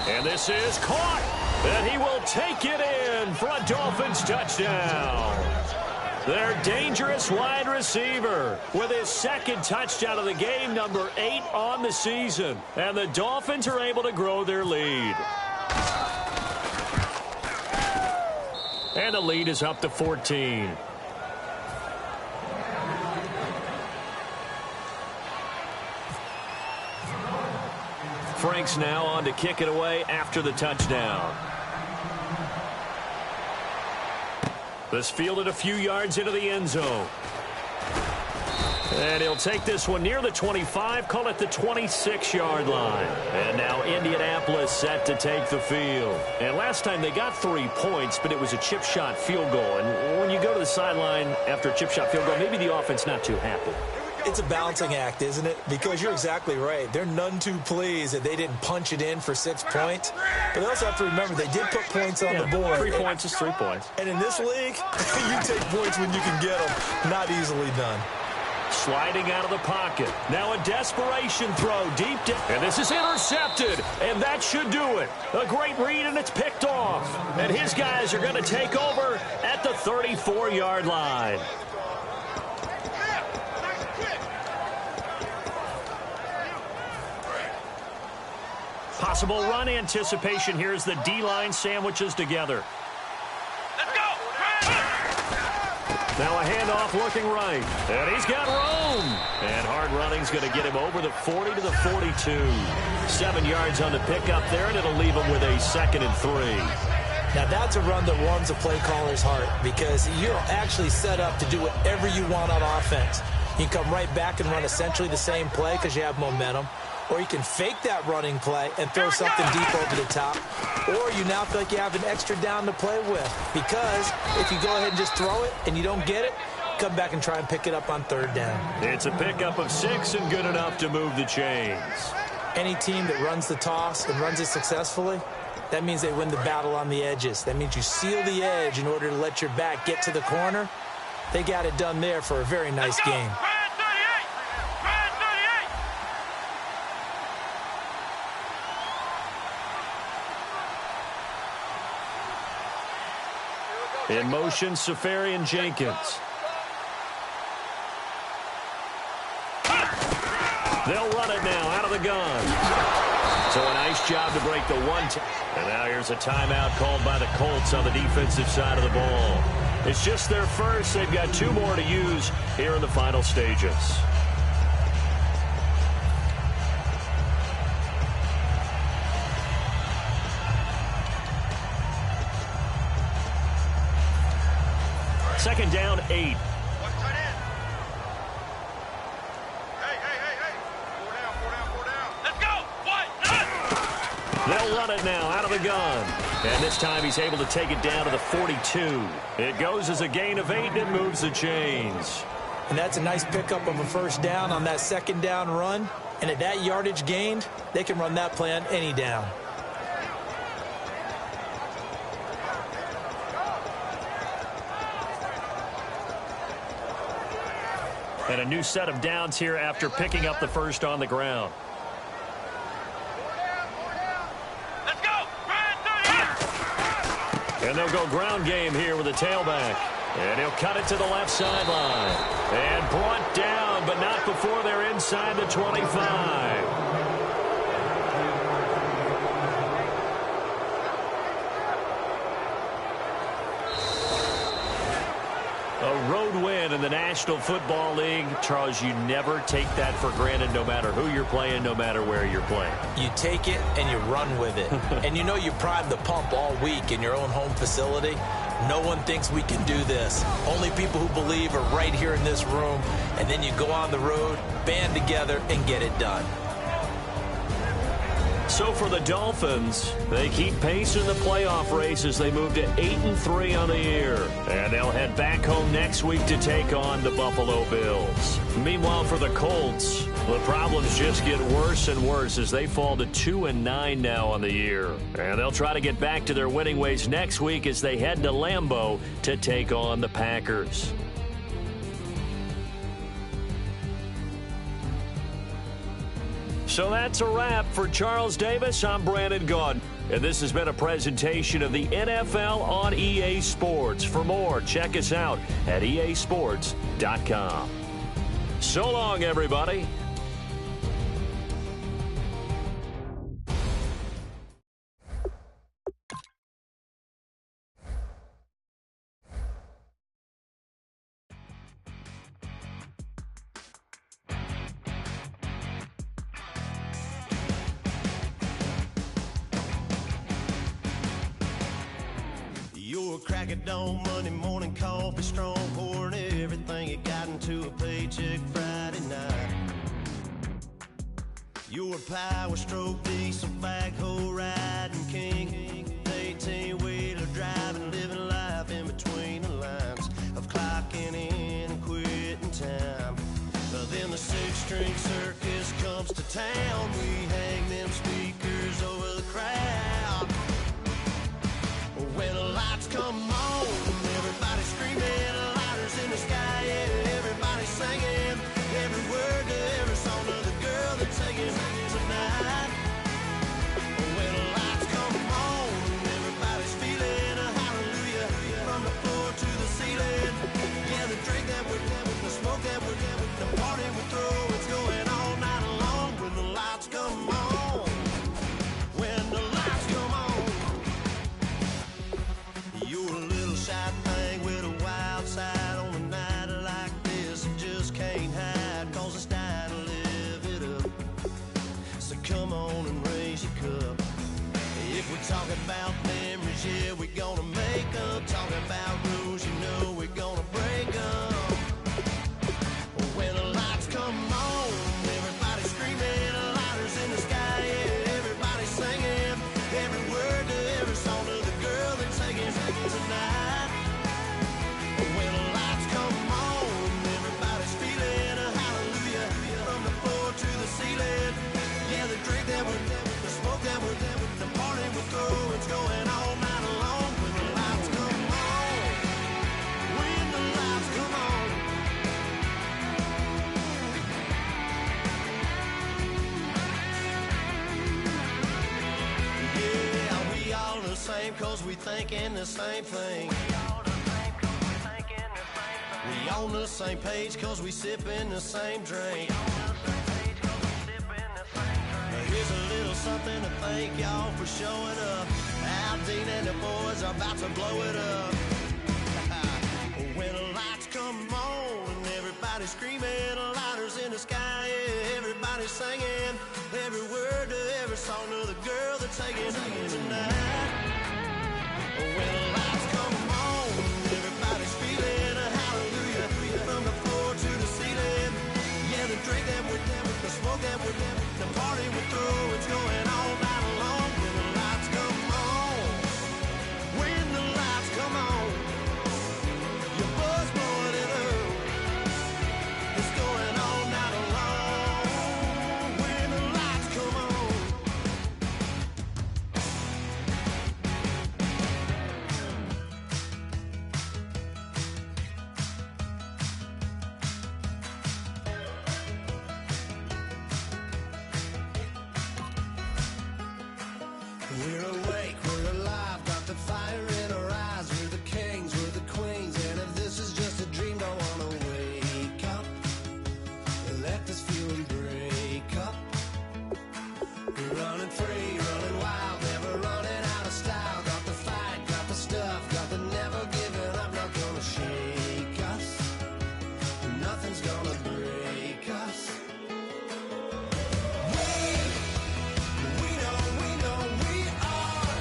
Speaker 2: And this is caught. And he will take it in for a Dolphins touchdown. Their dangerous wide receiver with his second touchdown of the game, number 8 on the season. And the Dolphins are able to grow their lead. And the lead is up to 14. Franks now on to kick it away after the touchdown. This fielded a few yards into the end zone. And he'll take this one near the 25, call it the 26-yard line. And now Indianapolis set to take the field. And last time they got 3 points, but it was a chip shot field goal. And when you go to the sideline after a chip shot field goal, maybe the offense not too happy.
Speaker 3: It's a balancing act, isn't it? Because you're exactly right. They're none too pleased that they didn't punch it in for 6 points. But they also have to remember they did put points on the board.
Speaker 2: 3 points is 3 points.
Speaker 3: And in this league, you take points when you can get them. Not easily done.
Speaker 2: Sliding out of the pocket. Now a desperation throw deep down. And this is intercepted. And that should do it. A great read, and it's picked off. And his guys are going to take over at the 34-yard line. Possible run anticipation here as the D-line sandwiches together.
Speaker 4: Let's go.
Speaker 2: Now a handoff looking right. And he's got room. And hard running's going to get him over the 40 to the 42. 7 yards on the pickup there, and it'll leave him with a 2nd and 3.
Speaker 3: Now that's a run that warms a play caller's heart because you're actually set up to do whatever you want on offense. You can come right back and run essentially the same play because you have momentum. Or you can fake that running play and throw something deep over the top. Or you now feel like you have an extra down to play with. Because if you go ahead and just throw it and you don't get it, come back and try and pick it up on 3rd down.
Speaker 2: It's a pickup of 6 and good enough to move the chains.
Speaker 3: Any team that runs the toss and runs it successfully, that means they win the battle on the edges. That means you seal the edge in order to let your back get to the corner. They got it done there for a very nice game.
Speaker 2: In motion, Safarian Jenkins. They'll run it now out of the gun. So a nice job to break the 1. And now here's a timeout called by the Colts on the defensive side of the ball. It's just their first. They've got 2 more to use here in the final stages. Second down, 8.
Speaker 4: Hey. 4 down. Let's go. 1.
Speaker 2: They'll run it now out of the gun. And this time he's able to take it down to the 42. It goes as a gain of 8 and it moves the chains.
Speaker 3: And that's a nice pickup of a 1st down on that 2nd down run. And at that yardage gained, they can run that play on any down.
Speaker 2: And a new set of downs here after picking up the 1st on the ground.
Speaker 4: Let's go.
Speaker 2: And they'll go ground game here with a tailback. And he'll cut it to the left sideline. And brought down, but not before they're inside the 25. A road win in the National Football League. Charles, you never take that for granted no matter who you're playing, no matter where you're playing.
Speaker 3: You take it and you run with it. And you know you prime the pump all week in your own home facility. No one thinks we can do this. Only people who believe are right here in this room. And then you go on the road, band together, and get it done.
Speaker 2: So for the Dolphins, they keep pace in the playoff race as they move to 8-3 on the year. And they'll head back home next week to take on the Buffalo Bills. Meanwhile, for the Colts, the problems just get worse and worse as they fall to 2-9 now on the year. And they'll try to get back to their winning ways next week as they head to Lambeau to take on the Packers. So that's a wrap. For Charles Davis, I'm Brandon Gaudin. And this has been a presentation of the NFL on EA Sports. For more, check us out at easports.com. So long, everybody.
Speaker 5: You're a crack at dawn, Monday morning coffee, strong, pouring everything you got into a paycheck Friday night. You're a power stroke, diesel backhoe riding king, 18-wheeler driving, living life in between the lines of clocking in and quitting time. But then the six-string circus comes to town. We hang them speakers over the crowd. When the lights come on, everybody screaming, lighters in the sky, yeah, everybody singing, every word to every song of the girl they're taking tonight. When the lights come on, everybody's feeling a hallelujah, from the floor to the ceiling. Yeah, the drink that we're having, the smoke that we're having, the party we throw, it's going all night long. When the lights come on, when the lights come on. You're a little shy thing with a wild side on a night like this. You just can't hide, cause it's time to live it up. So come on and raise your cup. If we're talking about memories, yeah, we're gonna make up. Talking about rules, you know we're gonna break up. When the lights come on, everybody screaming, lighters in the sky, yeah, everybody singing, every word to every song of the girl they're taking tonight. When the lights come on, everybody's feeling a hallelujah, from the floor to the ceiling. Yeah, the drink that we're having, the smoke that we're having, the party we throw, it's going all night long. When the lights come on, when the lights come on. Yeah, we all the same, cause we thinking the same thing. We on the same page, cause we sipping the same drink. Here's a little something to thank y'all for showing up. Al Dean and the boys are about to blow it up. When the lights come on and everybody's screaming, lighters in the sky, yeah, everybody's singing, every word to every song of the girl they're taking tonight. When the lights come on, everybody's feeling a hallelujah, from the floor to the ceiling. Yeah, the drink that we're having, the smoke that we're having, the party we throw, it's going all night long. When the lights come on, when the lights come on, your buzz blowing it up, it's going all night long. When the lights come on. We're awake, we're alive, got the fire in our eyes. We're the kings, we're the queens, and if this is just a dream, don't wanna wake up and let this feeling break up. We're running free, running wild, never running out of style. Got the fight, got the stuff, got the never giving up. Not gonna shake us, nothing's gonna break us. We know we are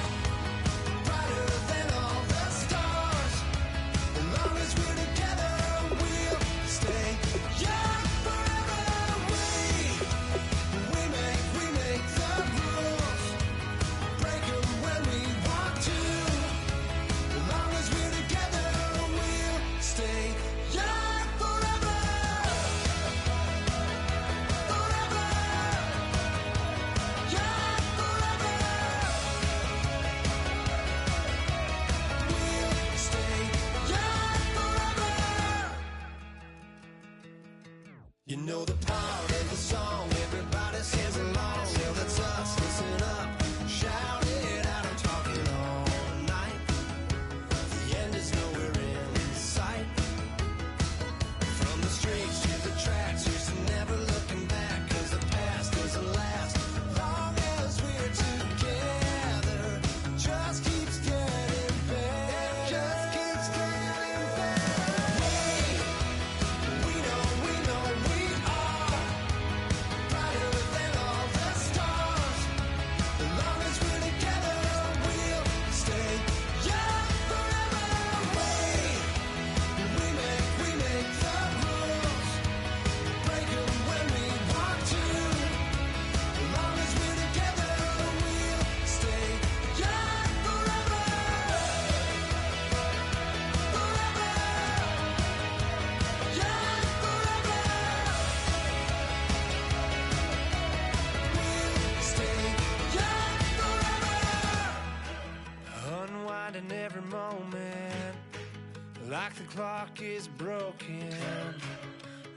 Speaker 5: like the clock is broken,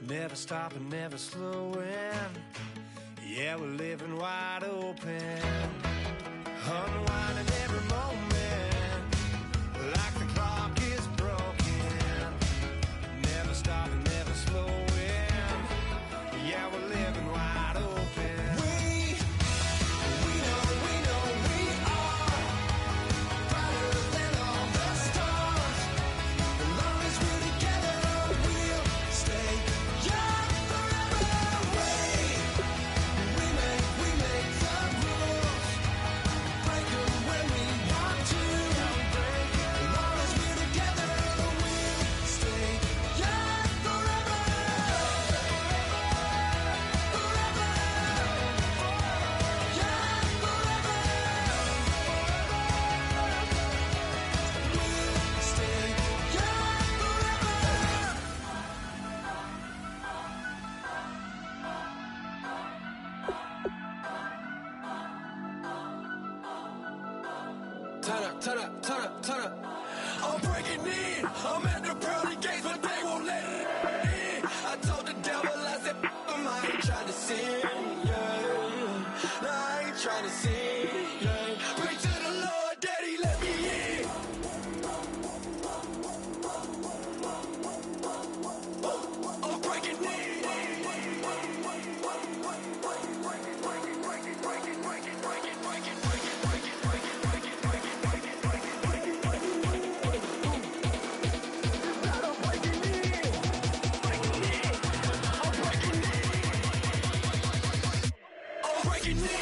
Speaker 5: never stopping, never slowing. Yeah, we're living wide open, unwinding every moment, like the clock is broken, never stopping, never slowing. Yeah, we're living wide open. We know we are brighter than all the stars. As long as we're together, we'll stay young forever. We make the rules, break them when we want to. As long as we're together, we'll stay young forever. Forever, young forever. We'll stay young forever. Turn up. I'm breaking in. I'm at the pearly gates, but they won't let it in. I told the devil, I said, I ain't trying to sin, yeah. No, I ain't trying to sin, yeah. Pray to the Lord, Daddy, let me in. I'm breaking in. I'm breaking in.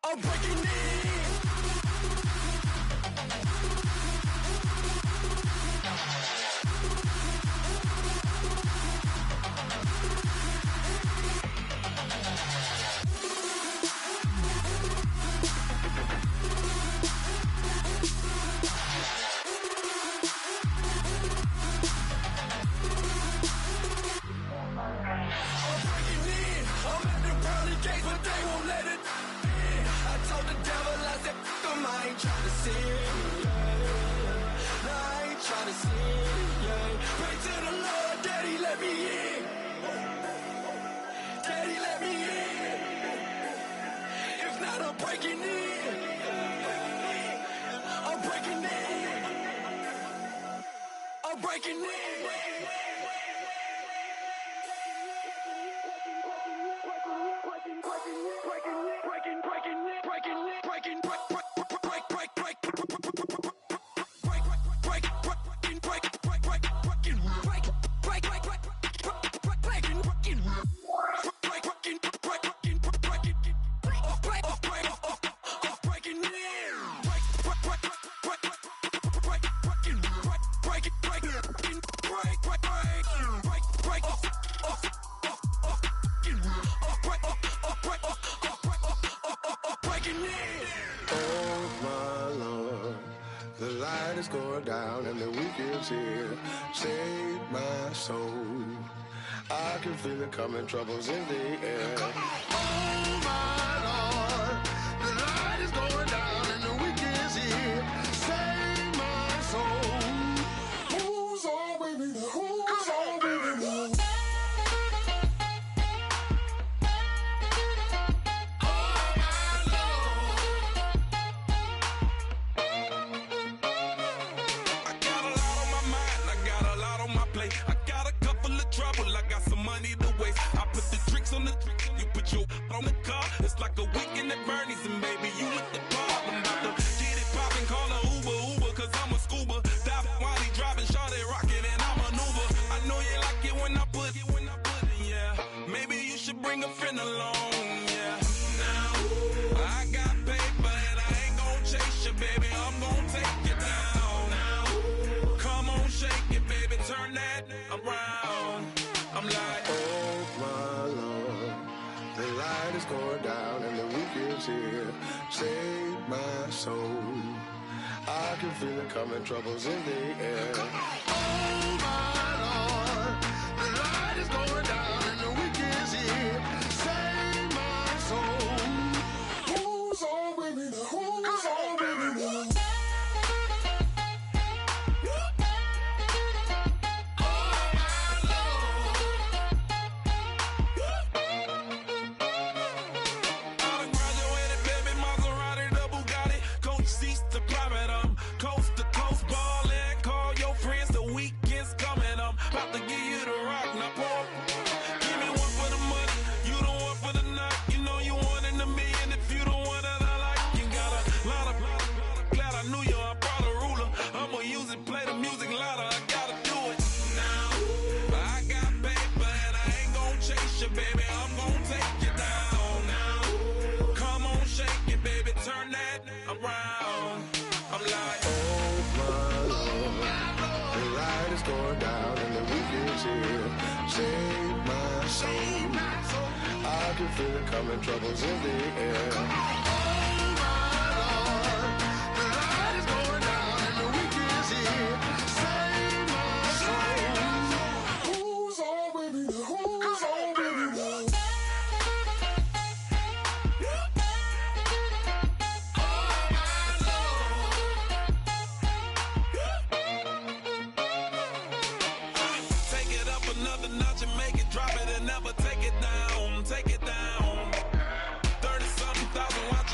Speaker 5: I'm breaking in. I'm at the pearly gates, but they won't let it in. I told the devil, I said, I ain't trying to sin, yeah. No, I ain't trying to sin, yeah. Pray to the Lord, Daddy, let me in. Daddy, let me in. If not, I'm breaking in. I'm breaking in. I'm breaking in. The light is going down and the weekend's here. Save my soul. I can feel it coming, troubles in the air. Oh my Lord, the light is going down and the weekend's here. Save my soul. Who's on with me? Who's on with me? On the car, it's like a weekend at Bernie's, and baby, you look the part. I'm about to get
Speaker 6: bring a friend along, yeah. Now, I got paper and I ain't gon' chase you, baby. I'm gon' take you down. Now, come on, shake it, baby. Turn that around. I'm like,
Speaker 7: oh my Lord, the light is going down and the week is here. Save my soul. I can feel it coming, troubles in the air. Oh my Lord, the light is going down and the week is here. Save my soul. Who's on with me now? Who's on with me now? Going down and the week is here. Save my soul. I can feel it coming, troubles in the air. Oh my Lord, the light is going down and the week is here. Save my soul. Who's on with me now? Who's on with me now?
Speaker 6: Another notch and make it drop it and never take it down. Take it down. 30-something thousand watts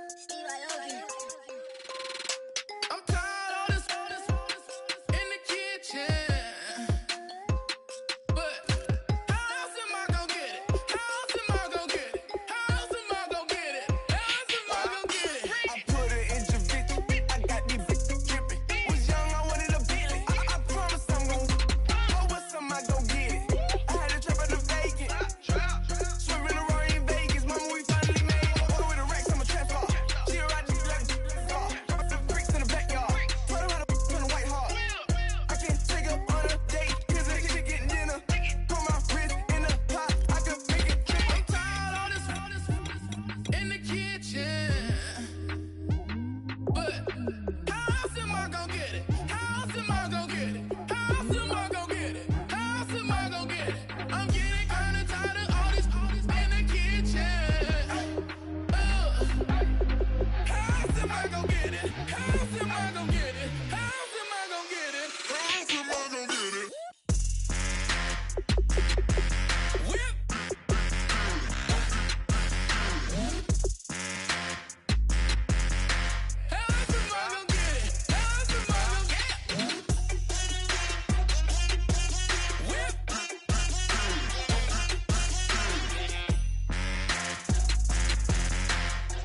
Speaker 6: I'm tired of this in the kitchen. But how else am I gonna get it? How else am I gonna get it? How else am I gonna get it? How else am I gonna get it?
Speaker 8: I put her in Javic. I got these bitches dripping. Was young, I wanted a Bentley. I promise I'm gon' go. What's am I gon' get it? I had a trip at the vacant. Swerving around in Vegas. Mama, we finally made it. Order with a Rex, I'm a trap star. She a ride just like a car. The bricks in the backyard. Told her how to on the White Hart. I can't take her on a date. Here's a chicken dinner. Put my wrist in the pot. I can make it trick.
Speaker 6: I'm tired of this in the kitchen. But how else am I gonna get it? How else am I gonna get it? How else am I gonna get it? How else am I gonna get it? I'm getting kinda tired of all this in the kitchen. How else am I gonna get it? How else am I gonna get it? How else am I gonna get it? How else am I gonna get it? Whip. How else am I gonna get it? How else am I gonna get it? Whip.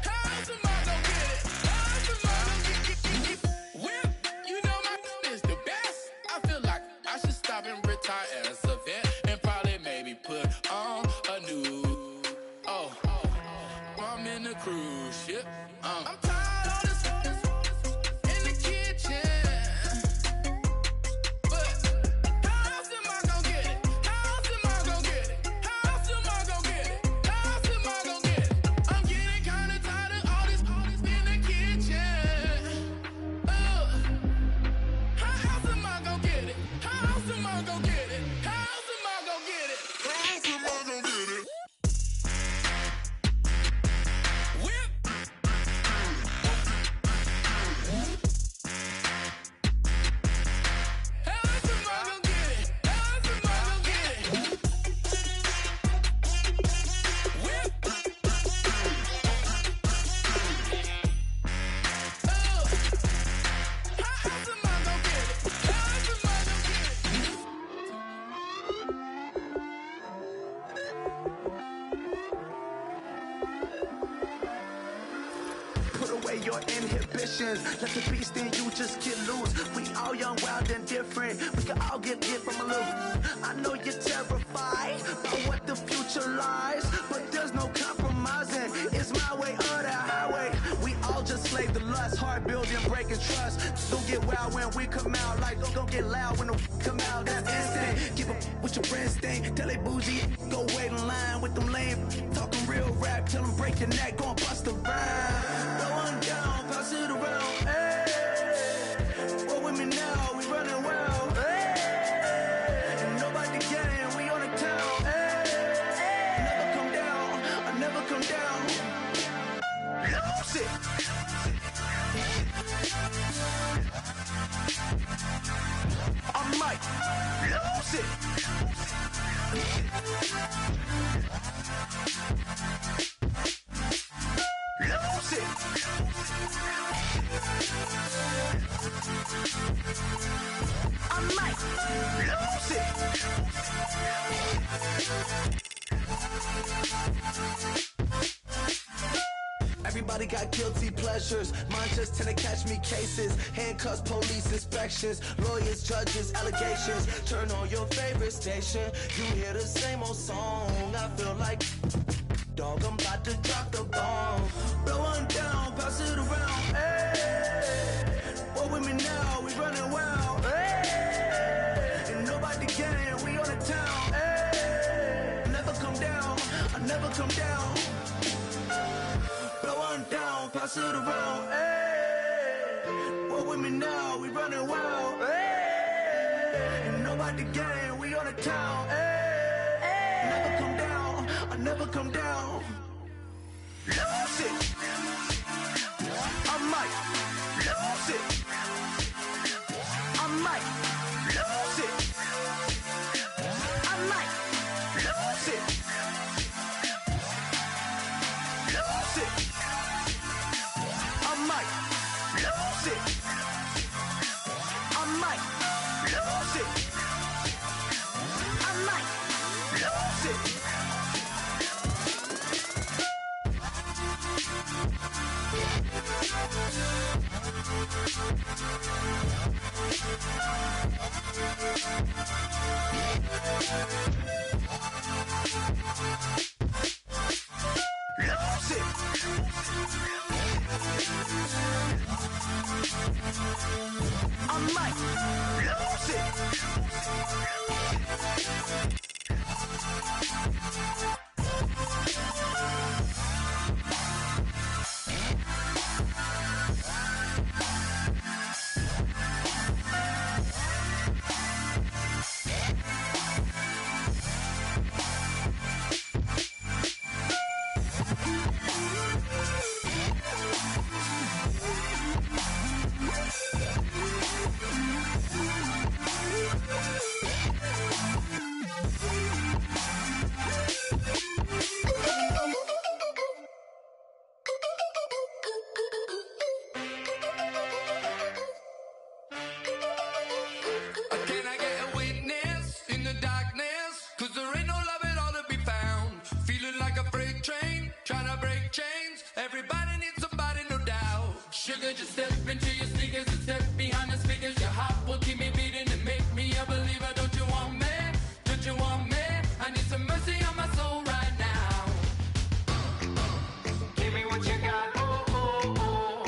Speaker 6: How else am I gonna get it? How else am I gonna get it? Whip. You know my is the best. I feel like I should stop and retire as a vet and probably maybe put on a new. Oh, I'm in a cruise ship. I'm tired of this in the kitchen. But how else am I gonna get it? How else am I gonna get it? How else am I gonna get it? How else am I gonna get it? I'm getting kinda tired of all this in the kitchen. How else am I gonna get it? How else am I gonna get it? How else am I gonna get it? How else am I gonna get it? Whip. How else am I gonna get it? How else am I gonna get it? Whip. How else am I gonna get it? How else am I gonna get it?
Speaker 8: Put away your inhibitions. Let the beast in you just get loose. We all young, wild, and different. We can all get from a little. I know you're terrified by what the future lies, but there's no compromising. It's my way or the highway. We all just slave the lust, heart building, breaking trust. Don't get wild when we come out. Like don't get loud when the come out. That's instant. Keep up with your friends thing. Tell they bougie, go wait in line with them lame. Talking real rap, tell them break your neck, go and bust a rhyme. Going down, pass it around. Hey, roll with me now, we running wild. Hey, and nobody can, we on the town. Hey, never come down, I never come down. Lose it. I might lose it. Lose it. I might lose it. Everybody got guilty pleasures. Mine just tend to catch me cases. Handcuffs, police inspections, lawyers, judges, allegations. Turn on your favorite station. You hear the same old song. I feel like dog, I'm about to drop the bomb. Blow one down, pass it around. Hey, roll with me now, we running wild. Hey, and nobody can, we on the town. Hey, never come down, I never come down. Blow one down, pass it around. Hey, roll with me now, we running wild. Hey, and nobody can, we on the town. Hey, never come down, I never come down. Lose it. I might lose it. I might lose it. I might lose it. Lose it. lose it. I might lose it. I might lose it. Lose it. I might lose it.
Speaker 6: Can I get a witness in the darkness? 'Cause there ain't no love at all to be found. Feeling like a freight train, trying to break chains. Everybody needs somebody, no doubt. Sugar, just step into your sneakers and step behind the speakers. Your heart will keep me beating and make me a believer. Don't you want me? Don't you want me? I need some mercy on my soul right now. Give me what you got, oh, oh, oh.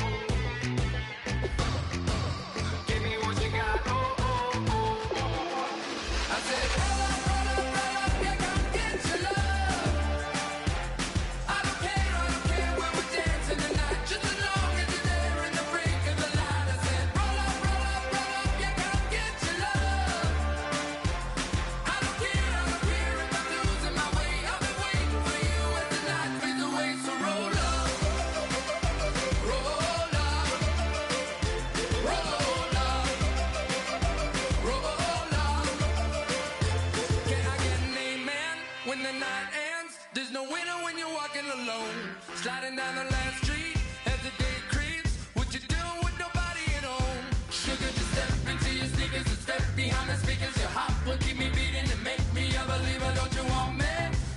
Speaker 6: Give me what you got, oh, oh, oh. I said, roll up, yeah, come get your love. I don't care when we're dancing tonight, just as long as you're there in the brink of the light. I said, roll up, yeah, come get your love. I don't care if I'm losing my way. I've been waiting for you as the night fades away. So roll up, roll up, roll up, roll up. Can I get an amen when the night ends? There's no winner when you're walking alone. Sliding down the last street as the day creeps. What you doing with nobody at home? Sugar, just step into your sneakers and step behind the speakers. Your heart will keep me beating and make me a believer. Don't you want me?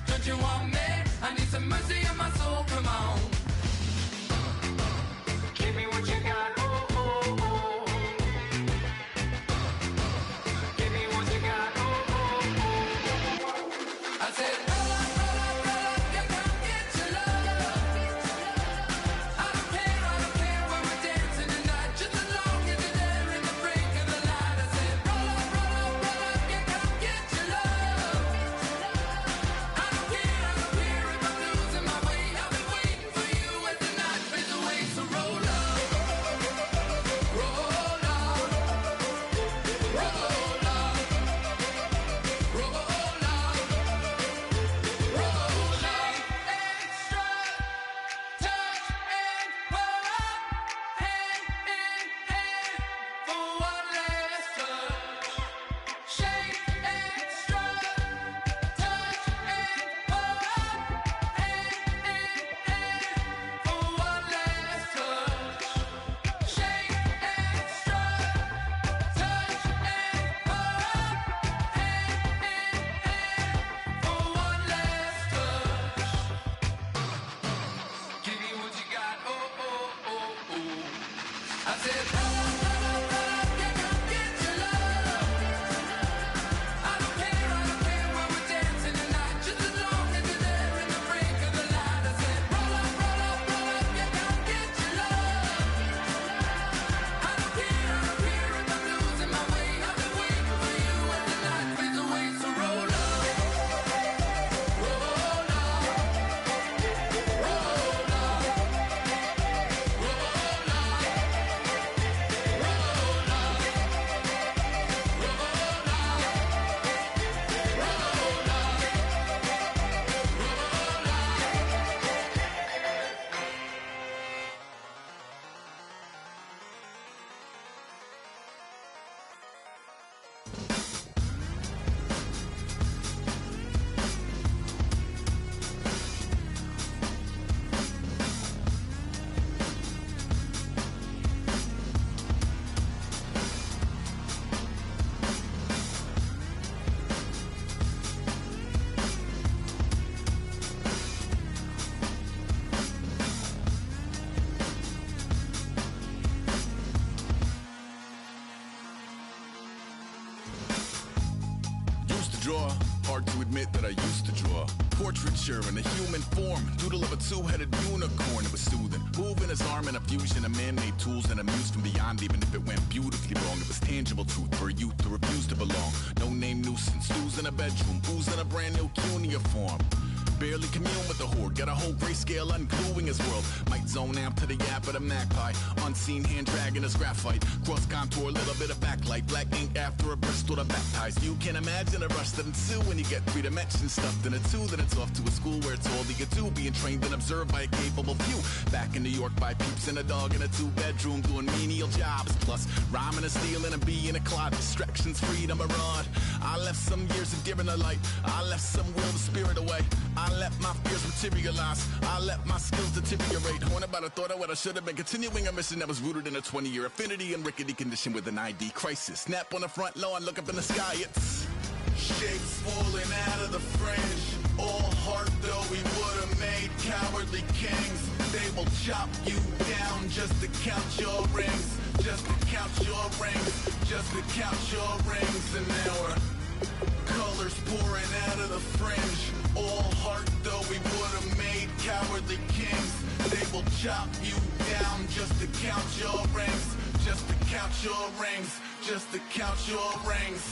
Speaker 6: Don't you want me? I need some mercy on my soul. Come on. Give me what you got. Oh, oh, oh. Give me what you got. Oh, oh, oh. I said, roll up, yeah, come get your love. I don't care when we're dancing tonight, just as long as you're there in the break of the light. I said, roll up, yeah, come get your love. I don't care if I'm losing my way. I've been waiting for you as the night fades away. So roll up, roll up, roll up, roll up. Give me what you got, oh, oh, oh, oh. I said, yeah, come get your love. I don't care when we're dancing tonight, just as long as you're there in the break of the light. I said, roll up, yeah, come get your love. I don't care if I'm losing my way. I've been waiting for you as the night fades away. So roll up, roll up, roll up, roll up. admit that I used to draw portraiture in a human form, doodle of a two-headed unicorn. It was soothing, moving his arm in a fusion of man-made tools and a muse from beyond. Even if it went beautifully wrong, it was tangible truth for a youth to refuse to belong. No name nuisance, who's in a bedroom, who's in a brand new cuneiform. Barely commune with the horde, got a whole grayscale ungluing his world. Might zone amp to the yap of the magpie, unseen hand dragging his graphite. Cross contour, little bit of backlight, black ink after a Bristol to baptize. You can imagine a rush that ensue when you get 3 dimensions stuffed in a 2. Then it's off to a school where it's all you get to, being trained and observed by a capable few. Back in New York by peeps and a dog in a 2-bedroom doing menial jobs. Plus rhyming and stealing and being a clod, distractions, freedom, a rod. I left some years of deer in the light, I left some will the spirit away. I let my fears materialize, I let my skills deteriorate. When about I thought I would, I should have been continuing a mission that was rooted in a 20-year affinity and rickety condition with an ID crisis. Snap on the front lawn, look up in the sky, it's shapes falling out of the fringe. All heart though we would have made cowardly kings. They will chop you down just to count your rings, just to count your rings, just to count your rings. And now we're colors pouring out of the fringe. All heart though we would have made cowardly kings. They will chop you down just to count your rings, just to count your rings, just to count your rings.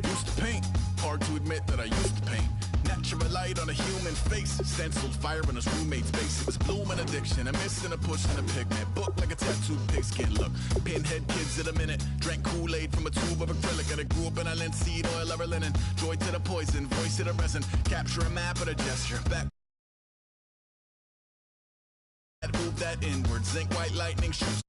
Speaker 6: Used to paint, hard to admit that I used to paint. Natural light on a human face, stenciled fire in his roommate's face. It was blooming addiction, a missing a push and a pigment. Book like a tattooed pigskin look. Pinhead kids in a minute, drank Kool-Aid from a tube of acrylic. And I grew up in a linseed oil or a linen. Joy to the poison, voice to the resin. Capture a map of a gesture. Back move that inward, zinc white lightning shoots.